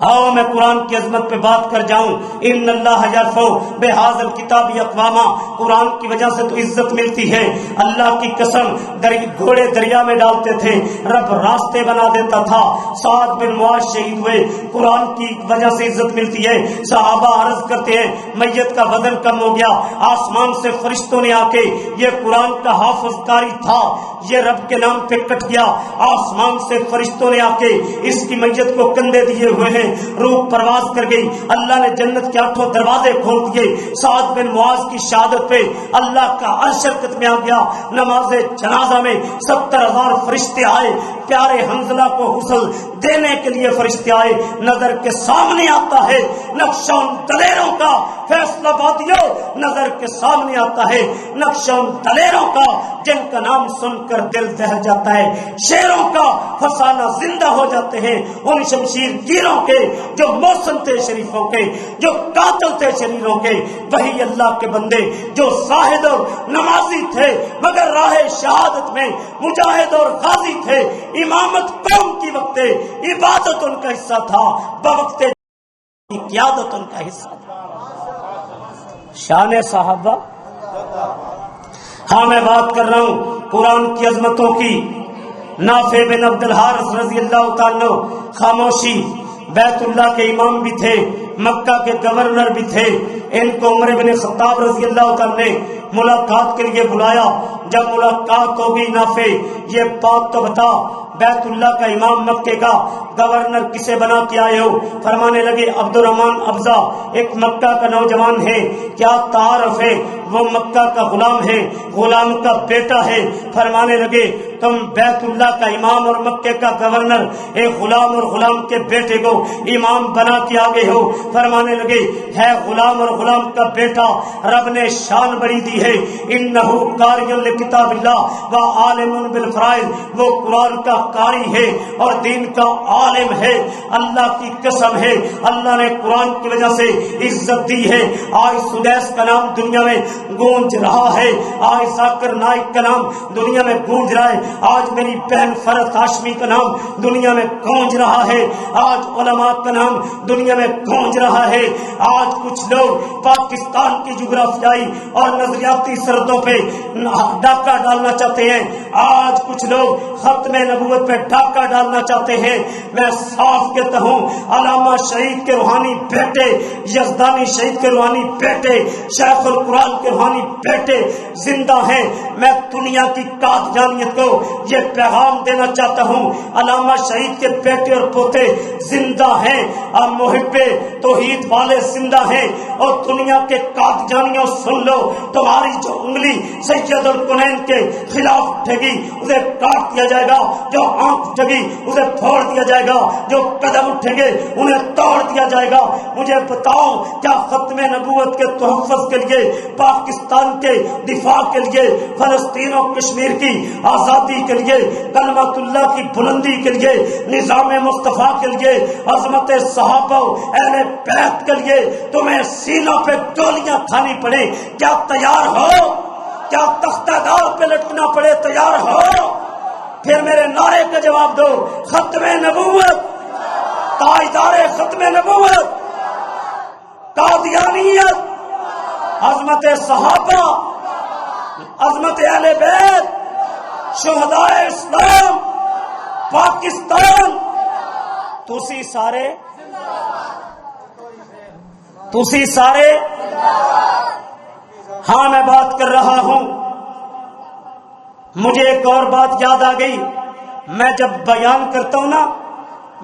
آؤ میں قرآن کی عظمت پہ بات کر جاؤں۔ ان اللہ یرفع بہذا الکتاب اقواما، قرآن کی وجہ سے تو عزت ملتی ہے۔ اللہ کی قسم گھوڑے دریا میں ڈالتے تھے، رب راستے بنا دیتا تھا۔ سعد بن معاذ شہید ہوئے، قرآن کی وجہ سے عزت ملتی ہے۔ صحابہ عرض کرتے ہیں میت کا وزن کم ہو گیا، آسمان سے فرشتوں نے آ کے، یہ قرآن کا حافظ قاری تھا، یہ رب کے نام پہ کٹ گیا، آسمان سے فرشتوں نے آ کے اس کی میت کو کندھے دیے ہوئے ہیں، روح پرواز کر گئی، اللہ نے جنت کے 8 دروازے کھول دیے۔ سعد بن معاذ کی شہادت پہ اللہ کا عرش حرکت میں آ گیا۔ نماز جنازہ میں 70,000 فرشتے آئے، پیارے حنظلہ کو غسل دینے کے لیے فرشتے آئے۔ نظر کے سامنے آتا ہے نقشہ ان دلیروں کا، فیصلہ بادیو نظر کے سامنے آتا ہے نقشہ ان دلیروں کا جن کا نام سن کر دل دہل جاتا ہے، شیروں کا فسانہ زندہ ہو جاتے ہیں، ان شمشیر گیروں کے جو موسم تھے شریفوں کے، جو قاتل تھے شریروں کے۔ وہی اللہ کے بندے جو زاہد اور نمازی تھے مگر راہ شہادت میں مجاہد اور غازی تھے، امامت قوم کی وقت عبادت ان کا حصہ تھا، بوقت کی قیادت ان کا حصہ تھا۔ شان صحابہ۔ ہاں میں بات کر رہا ہوں قرآن کی عظمتوں کی۔ نافع بن عبد الحارث رضی اللہ تعالیٰ خاموشی، بیت اللہ کے امام بھی تھے، مکہ کے گورنر بھی تھے۔ ان کو عمر بن خطاب رضی اللہ تعالیٰ نے ملاقات کے لیے بلایا۔ جب ملاقات ہوگی نافع یہ بات تو بتا، بیت اللہ کا امام مکے کا گورنر کسے بنا کے آئے ہو؟ فرمانے لگے عبد الرحمن ابزا ایک مکہ کا نوجوان ہے۔ کیا تعارف ہے؟ وہ مکہ کا غلام ہے، غلام کا بیٹا ہے۔ فرمانے لگے تم بیت اللہ کا امام اور مکے کا گورنر ایک غلام اور غلام کے بیٹے کو امام بنا کے آگے ہو۔ فرمانے لگے ہے غلام اور غلام کا بیٹا، رب نے شان بڑی دی ہے، انہو قاری لکتاب اللہ و عالم بالفرائض، وہ قرآن کا قاری ہے اور دین کا عالم ہے۔ اللہ کی قسم ہے اللہ نے قرآن کی وجہ سے عزت دی ہے۔ آج سدیس کا نام دنیا میں گونج رہا ہے، آج ذاکر نائک کا نام دنیا میں گونج رہا ہے، آج میری بہن فرحت ہاشمی کا نام دنیا میں گونج رہا ہے، آج علماء کا نام دنیا میں گونج رہا ہے۔ آج کچھ لوگ پاکستان کی جغرافیائی اور نظریاتی سرحدوں پہ ڈاکہ ڈالنا چاہتے ہیں، آج کچھ لوگ ختم نبوت نبوت میں ڈاکہ ڈالنا چاہتے ہیں، میں صاف کہتا ہوں علامہ شہید کے روحانی بیٹے، یزدانی شہید کے روحانی بیٹے، شیخ القرآن کے روحانی بیٹے زندہ ہیں۔ میں دنیا کی قادیانیت کو یہ پیغام دینا چاہتا ہوں، علامہ شہید کے بیٹے اور پوتے زندہ ہیں، اور محب توحید والے زندہ ہیں، اور دنیا کے قادیانیوں سن لو، تمہاری جو انگلی سید القنین کے خلاف اٹھے گی اسے کاٹ دیا جائے گا، جو آنکھ اٹھے گی اسے پھوڑ دیا جائے گا، جو قدم اٹھیں گے انہیں توڑ دیا جائے گا۔ مجھے بتاؤ کیا ختم نبوت کے تحفظ کے لیے، پاکستان کے دفاع کے لیے، فلسطین اور کشمیر کی آزادی کے لیے، کلمت اللہ کی بلندی کے لیے، نظام مصطفیٰ کے لیے، عظمت صحابہ اہل بیت کے لیے تمہیں سینوں پہ گولیاں کھانی پڑے، کیا تیار ہو؟ کیا تختہ دار پہ لٹکنا پڑے تیار ہو؟ پھر میرے نعرے کا جواب دو، ختم نبوت، تاجدار ختم نبوت، قادیانیت، عظمت صحابہ، عظمت اہل بیت، شہدائے اسلام، پاکستان، تسی سارے ہاں میں بات کر رہا ہوں۔ مجھے ایک اور بات یاد آ گئی، میں جب بیان کرتا ہوں نا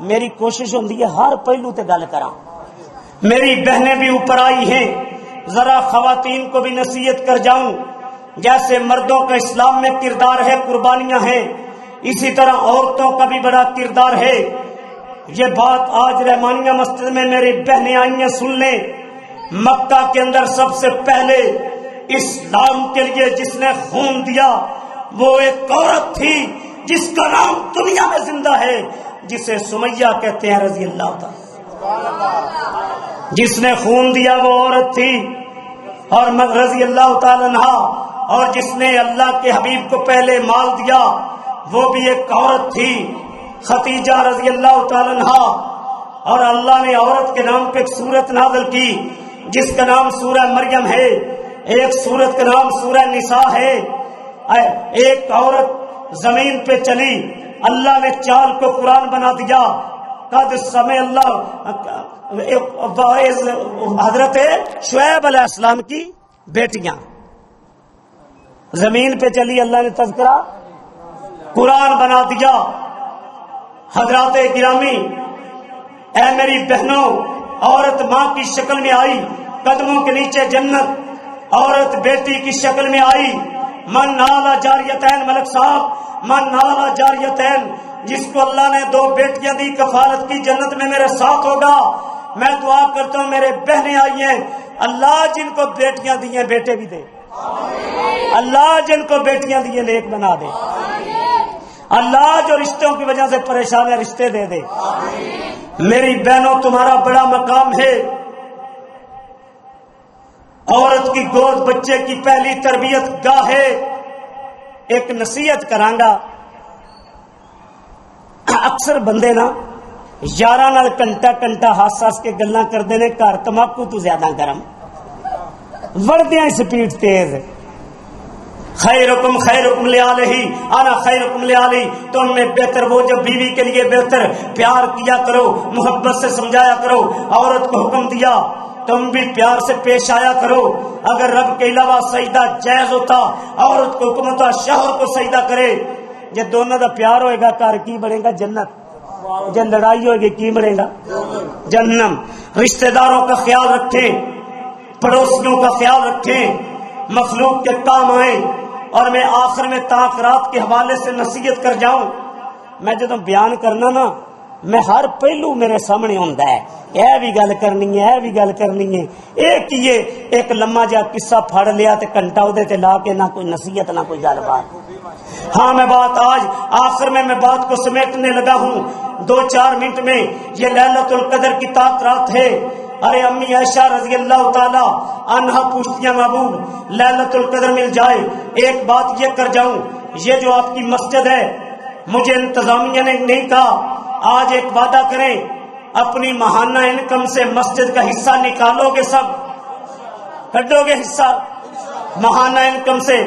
میری کوشش ہوتی ہے ہر پہلو تے گل کراں۔ میری بہنیں بھی اوپر آئی ہیں، ذرا خواتین کو بھی نصیحت کر جاؤں، جیسے مردوں کا اسلام میں کردار ہے، قربانیاں ہیں، اسی طرح عورتوں کا بھی بڑا کردار ہے۔ یہ بات آج رحمانیہ مسجد میں میری بہنیں آئی ہیں، سن لیں۔ مکہ کے اندر سب سے پہلے اسلام کے لیے جس نے خون دیا وہ ایک عورت تھی جس کا نام دنیا میں زندہ ہے، جسے سمیہ کہتے ہیں رضی اللہ تعالی۔ جس نے خون دیا وہ عورت تھی، اور رضی اللہ تعالی عنہا، اور جس نے اللہ کے حبیب کو پہلے مال دیا وہ بھی ایک عورت تھی، خدیجہ رضی اللہ تعالی عنہا۔ اور اللہ نے عورت کے نام پہ ایک سورت نازل کی جس کا نام سورہ مریم ہے، ایک سورت کا نام سورہ نساء ہے۔ ایک عورت زمین پہ چلی، اللہ نے چال کو قرآن بنا دیا۔ قد سمع اللہ، حضرت شعیب علیہ السلام کی بیٹیاں زمین پہ چلی، اللہ نے تذکرہ قرآن بنا دیا۔ حضرات گرامی، اے میری بہنوں، عورت ماں کی شکل میں آئی، قدموں کے نیچے جنت، عورت بیٹی کی شکل میں آئی۔ من نالا جاریتین، ملک صاحب، من نالا جاریتین، جس کو اللہ نے 2 بیٹیاں دی، کفالت کی، جنت میں میرے ساتھ ہوگا۔ میں دعا کرتا ہوں میرے بہنیں آئی ہیں، اللہ جن کو بیٹیاں دی ہیں بیٹے بھی دے، اللہ جن کو بیٹیاں دی ہیں نیک بنا دے، اللہ جو رشتوں کی وجہ سے پریشان ہے رشتے دے دے۔ میری بہنوں، تمہارا بڑا مقام ہے۔ عورت کی گود بچے کی پہلی تربیت گاہ ہے۔ ایک نصیحت کرانگا، اکثر بندے نا یاراں نال کنٹا ہس ہس کے گلاں کردے نے، گھر تماکو تو زیادہ گرم، وردیاں سپیڈ تیز۔ خیرکم خیرکم لآلہ، انا خیرکم لآلہ، تم میں بہتر وہ جو بیوی کے لیے بہتر، پیار کیا کرو، محبت سے سمجھایا کرو۔ عورت کو حکم دیا تم بھی پیار سے پیش آیا کرو۔ اگر رب کے علاوہ سجدہ جائز ہوتا، عورت کو حکم ہوتا شوہر کو سجدہ کرے۔ جب دونوں کا پیار ہوئے گا گھر کی بنے گا جنت، جب لڑائی ہوئے گی کی بنے گا جہنم۔ رشتہ داروں کا خیال رکھیں، پڑوسیوں کا خیال رکھیں، مخلوق کے کام آئیں۔ اور میں آخر میں تاخیرات کے حوالے سے نصیحت کر جاؤں، میں جب بیان کرنا نا میں ہر پہلو میرے سامنے ہوندا ہے، یہ بھی گل کرنی ہے، یہ بھی گل کرنی ہے۔ ایک لمحہ جا قصہ پھڑ لیا تے گھنٹہ اودے تے لا کے نہ کوئی نصیحت نہ کوئی گل بات۔ ہاں میں بات آج آخر میں بات کو سمیٹنے لگا ہوں 2-4 منٹ میں۔ یہ لیلۃ القدر کی رات ہے۔ ارے امی عائشہ رضی اللہ تعالی عنہا پوچھتی ہیں محبوب لیلۃ القدر مل جائے، ایک بات یہ کر جاؤں، یہ جو آپ کی مسجد ہے مجھے انتظامیہ نے نہیں کہا آج ایک وعدہ کریں، اپنی ماہانہ انکم سے مسجد کا حصہ نکالو گے، سب کٹو گے حصہ ماہانہ انکم سے،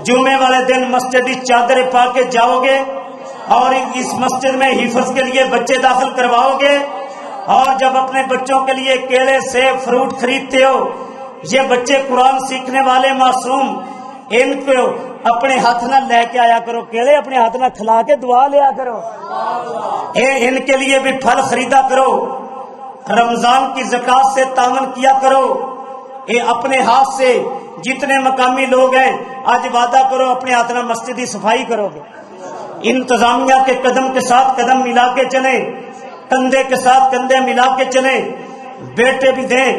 جمعے والے دن مسجدی چادریں پا کے جاؤ گے، اور اس مسجد میں حفظ کے لیے بچے داخل کرواؤ گے، اور جب اپنے بچوں کے لیے کیلے سیب فروٹ خریدتے ہو، یہ بچے قرآن سیکھنے والے معصوم، ان کو اپنے ہاتھ نہ لے کے آیا کرو، کیلے اپنے ہاتھ نہ کھلا کے دعا لیا کرو، ان کے لیے بھی پھل خریدا کرو، رمضان کی زکات سے تعاون کیا کرو، اپنے ہاتھ سے جتنے مقامی لوگ ہیں آج وعدہ کرو اپنے ہاتھ نہ مسجد کی صفائی کرو گے، انتظامیہ کے قدم کے ساتھ قدم ملا کے چلیں، کندھے کے ساتھ کندھے ملا کے چلیں، بیٹے بھی دیں،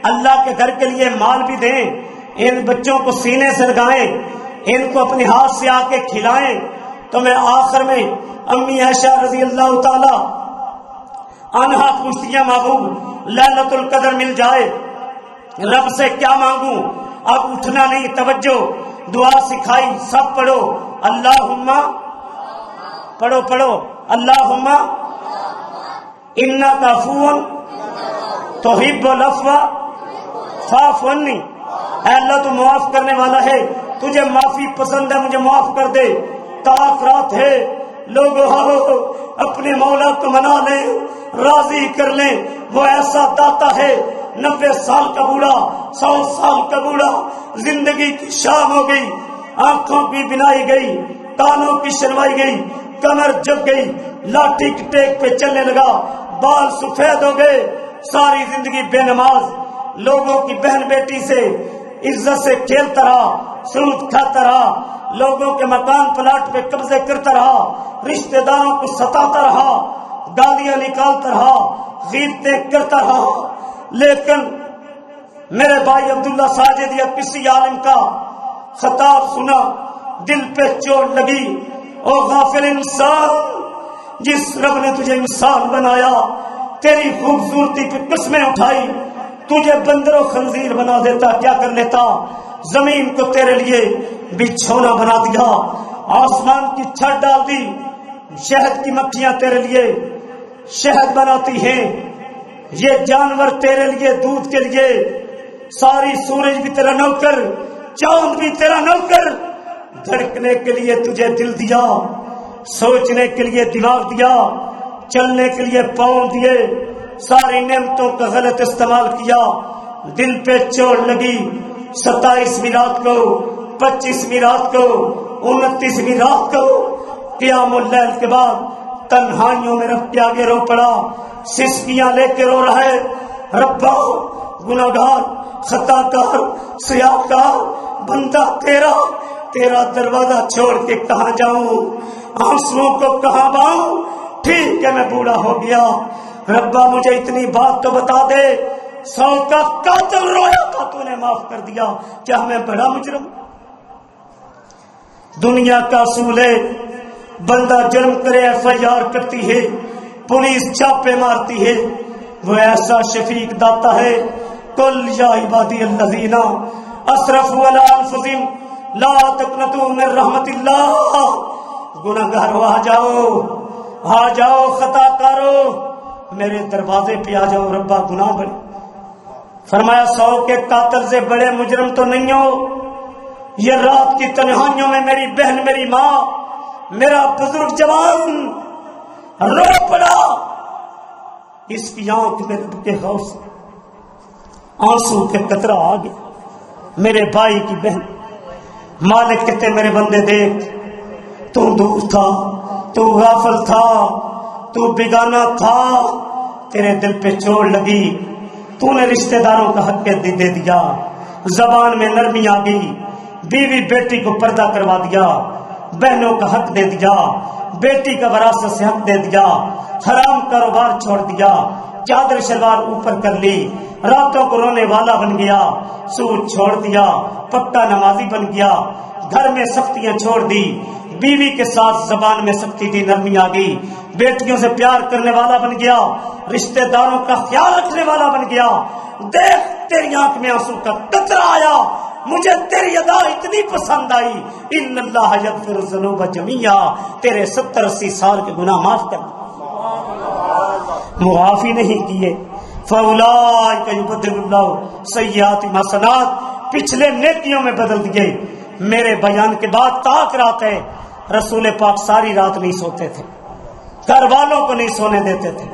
اللہ کے گھر کے لیے مال بھی دیں، ان بچوں کو سینے سے لگائیں، ان کو اپنے ہاتھ سے آ کے کھلائیں۔ تو میں آخر میں امی عائشہ رضی اللہ تعالی عنہا پوچھتی ہیں محبوب لیلۃ القدر مل جائے رب سے کیا مانگوں؟ اب اٹھنا نہیں، توجہ، دعا سکھائی، سب پڑھو، اللہم پڑھو اللہم انک عفو تحب العفو فاعف عنی، اے اللہ تو معاف کرنے والا ہے، تجھے معافی پسند ہے، مجھے معاف کر دے۔ طاق رات ہے، لوگ اپنے مولا کو منا لیں، راضی کر لیں، وہ ایسا داتا ہے، 90 سال کا بوڑھا، 100 سال کا بوڑھا، زندگی کی شام ہو گئی، آنکھوں کی بنائی گئی، کانوں کی شنوائی گئی، کمر جھک گئی، لاٹھی کی ٹیک پہ چلنے لگا، بال سفید ہو گئے، ساری زندگی بے نماز، لوگوں کی بہن بیٹی سے عزت سے کھیلتا رہا، سود کھاتا رہا، لوگوں کے مکان پلاٹ پہ قبضے کرتا رہا، رشتہ داروں کو ستاتا رہا، گالیاں نکالتا رہا، غیبتیں کرتا رہا، لیکن میرے بھائی عبداللہ ساجد یا کسی عالم کا خطاب سنا، دل پہ چوٹ لگی، او غافل انسان، جس رب نے تجھے انسان بنایا، تیری خوبصورتی پہ قسمیں اٹھائی، تجھے بندر و خنزیر بنا دیتا کیا کر لیتا؟ زمین کو تیرے لیے بچھونا بنا دیا، آسمان کی چھت ڈال دی، شہد کی مکھیاں تیرے لیے شہد بناتی ہیں، یہ جانور تیرے لیے دودھ کے لیے، ساری سورج بھی تیرا نوکر، چاند بھی تیرا نوکر، دھڑکنے کے لیے تجھے دل دیا، سوچنے کے لیے دماغ دیا، چلنے کے لیے پاؤں دیے، ساری نعمتوں کا غلط استعمال کیا، دل پہ چوٹ لگی، 27ویں رات کو، 25ویں رات کو، 29ویں رات کو، قیام اللیل کے بعد تنہائیوں میں رب کے آگے رو پڑا، سسکیاں لے کے رو رہا ہے، ربا گناہگار خطا کار سیاہ کار بندہ تیرا دروازہ چھوڑ کے کہاں جاؤں، آنسوؤں کو کہاں باؤں، ٹھیک ہے میں بوڑھا ہو گیا، ربا مجھے اتنی بات تو بتا دے، 100 کا قاتل رویا تھا تو نے معاف کر دیا، کیا میں بڑا مجرم؟ دنیا کا اصول ہے بندہ جرم کرے FIR کرتی ہے، پولیس چھاپے مارتی ہے، وہ ایسا شفیق داتا ہے، قل یا عبادی الذین اسرفوا علی انفسہم لا تقنطوا من رحمت اللہ، گناہگارو آ جاؤ خطا کارو میرے دروازے پہ آ جاؤ، ربا گناہ بڑے، فرمایا 100 کے قاتل سے بڑے مجرم تو نہیں ہو، یہ رات کی تنہائیوں میں میری بہن، میری ماں، میرا بزرگ جوان رو پڑا، اس کی آنکھ میں رب کے خوف سے آنسو کے قطرہ آ گیا، میرے بھائی کی بہن، مالک کہتے میرے بندے دیکھ، تو دور تھا، تو غافل تھا، تو بیگانہ تھا، تیرے دل پہ چوٹ لگی، تو نے رشتہ داروں کا حق دے دیا، زبان میں نرمی آ گئی، بیوی بیٹی کو پردہ کروا دیا، بہنوں کا حق دے دیا، بیٹی کا وراثت سے حق دے دیا، حرام کاروبار چھوڑ دیا، چادر شلوار اوپر کر لی، راتوں کو رونے والا بن گیا، سود چھوڑ دیا، پکا نمازی بن گیا، گھر میں سختیاں چھوڑ دی، بیوی کے ساتھ زبان میں سختی دی، نرمی آ گئی، بیٹیوں سے پیار کرنے والا بن گیا، رشتہ داروں کا خیال رکھنے والا بن گیا، دیکھ تیری آنکھ میں آنسو کا قطرہ آیا، مجھے تیری ادا اتنی پسند آئی، ان اللہ یغفر الذنوب جمیعا، تیرے 70-80 سال کے گناہ معاف کر معافی نہیں کیے، فاولئک یبدل اللہ سیئاتہم حسنات، پچھلے نیکیوں میں بدل دیے۔ میرے بیان کے بعد طاق رات ہے، رسول پاک ساری رات نہیں سوتے تھے، گھر والوں کو نہیں سونے دیتے تھے،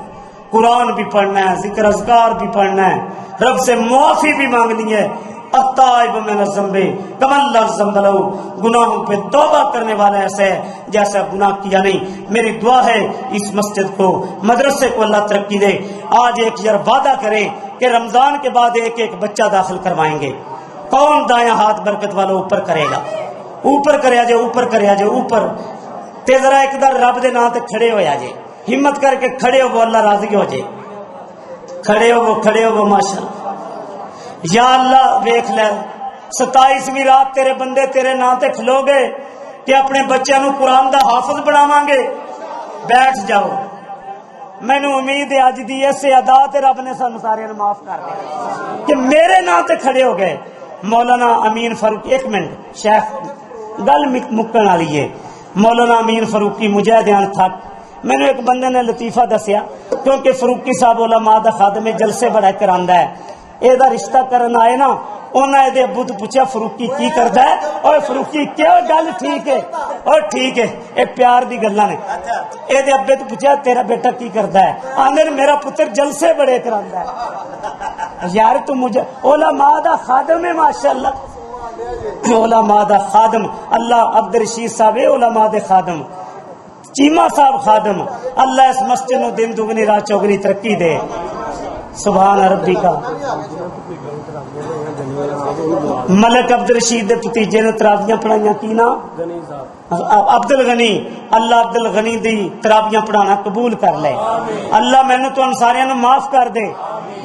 قرآن بھی پڑھنا ہے، ذکر اذکار بھی پڑھنا ہے، رب سے معافی بھی مانگنی ہے۔ التائب من الذنب کمن لا ذنب له، گناہوں پہ توبہ کرنے والا ایسا ہے جیسا گناہ کیا نہیں۔ میری دعا ہے اس مسجد کو، مدرسے کو اللہ ترقی دے۔ آج ایک یار وعدہ کرے کہ رمضان کے بعد ایک ایک بچہ داخل کروائیں گے۔ کون دایاں ہاتھ برکت والا اوپر کرے گا؟ اوپر کریا جے، اوپر کریا جے، اوپر تے ذرا ایک در رب دے نام تے کھڑے ہویا جے، ہمت کر کے کھڑے ہو، اللہ راضی ہو جے، کھڑے ہو، کھڑے ہو ماشاءاللہ۔ یا اللہ ویکھ لے 27ویں رات تیرے بندے تیرے نام تے کھلو گے کہ اپنے بچوں نو قرآن دا حافظ بناواں گے۔ بیٹھ جاؤ، مینوں امید ہے اج دی اس ادا تے رب نے سانوں سارے معاف کر دیا کہ میرے نام تے کھڑے ہو گئے۔ مولانا امین فاروق، ایک منٹ شیخ گل مکن والی ہے۔ مولانا امین فاروقی مجاہدیان تھک، میں نے ایک بندے نے لطیفہ دسیا، کیونکہ فاروقی صاحب علماء دا خادم جلسے بڑا کراندا ہے، اے دا رشتہ کرن آئے نا، انہاں دے ابو تو پوچھا فاروقی کی کردا ہے؟ اور فاروقی کیا گل ٹھیک ہے؟ اور ٹھیک ہے، اے پیار دی گلاں نے۔ اے دے ابے تو پوچھا تیرا بیٹا کی کردا ہے؟ آندے میرا پتر جلسے بڑے کراندا ہے۔ یار تو مجھے علماء دا خادم ہے ماشاءاللہ، علماء دا خادم، اللہ عبد الرشید صاحب علماء دے خادم، چیمہ صاحب خادم، اللہ اس مسجد نو دن دگنی رات چوگنی ترقی دے۔ سبحان ربی کا ملک عبد الرشید دے بھتیجے نے تراویاں پڑھائیاں، کی نا عبد الغنی، اللہ عبد الغنی دی تراویاں پڑھانا قبول کر لے۔ اللہ مینوں تو سارے نو معاف کر دے،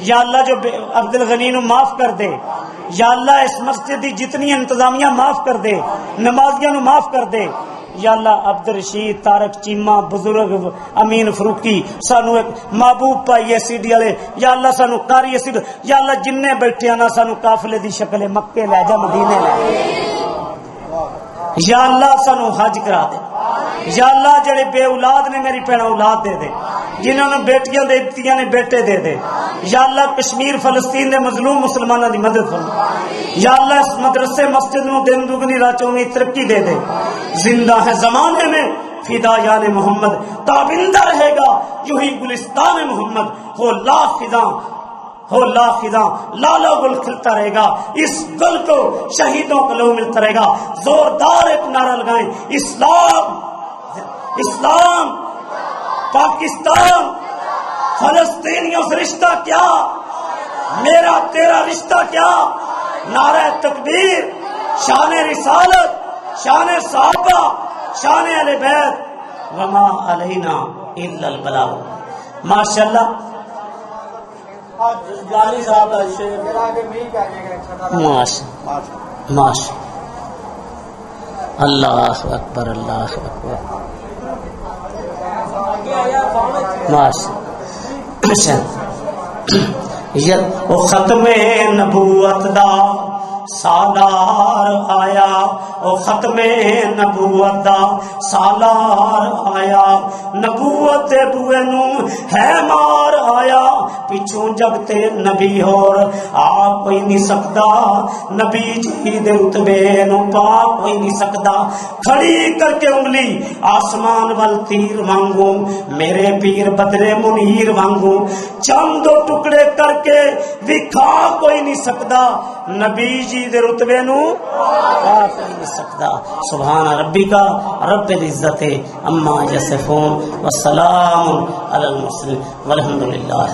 یا اللہ جو عبد الغنی نو معاف کر دے، یا اللہ اس مسجد دی جتنی انتظامیہ معاف کر دے، نمازیاں نو معاف کر دے، یا اللہ عبد الرشید، طارق چیمہ، بزرگ امین فاروقی، سانو ایک محبوب پائی سی ڈی والے، یا اللہ سانو قاری سی، یا اللہ جن بیٹھے نا سانو قافلے دی شکل مکے لے جا، مدینے لے، یا اللہ سانو حج کرا دے، یا اللہ جڑے بے اولاد نے میری بہن اولاد دے دے، جنہوں نے بیٹیاں دے دتیاں نے بیٹے دے دے، یا اللہ کشمیر فلسطین دے مظلوم مسلمانوں دی مدد فرما، یا اللہ اس مدرسے مسجد نو دن دگنی رات چوگنی ترقی دے دے۔ زندہ ہے زمانے میں فدا یان محمد، تابندہ رہے گا یوں ہی گلستان محمد، ہو لا خزاں، ہو لا خزاں، لالا گل کھلتا رہے گا، اس گل کو شہیدوں کو لو ملتا رہے گا۔ زوردار ایک نعرہ لگائیں، اسلام، اسلام، پاکستان، فلسطینیوں سے رشتہ کیا، میرا تیرا رشتہ کیا؟ نعرہ تکبیر، شان رسالت، شان صحابہ، شان اہل بیت، وما علینا الا البلاغ۔ ماشاءاللہ ماشاء اللہ اکبر، اللہ اکبر، ماشاء وہ ختم نبوت دا سالار آیا، او ختم نبوت دا سالار آیا، نبوت دے بوئے نو ہے مار آیا، پچھوں جگ تے نبی اور آ کوئی نہیں سکدا، نبی جی دے رتبے نو پا کوئی نہیں سکدا۔ کھڑی کر کے انگلی آسمان وال تیر وانگو، میرے پیر بدرے منیر وانگو، چند دو ٹکڑے کر کے دکھا کوئی نہیں سکدا، نبی جی دے رتبے نو آ کوئی نہیں سکدا۔ سبحان ربی کا رب العزت اما یصفون، والسلام علی المرسلین، والحمد للہ۔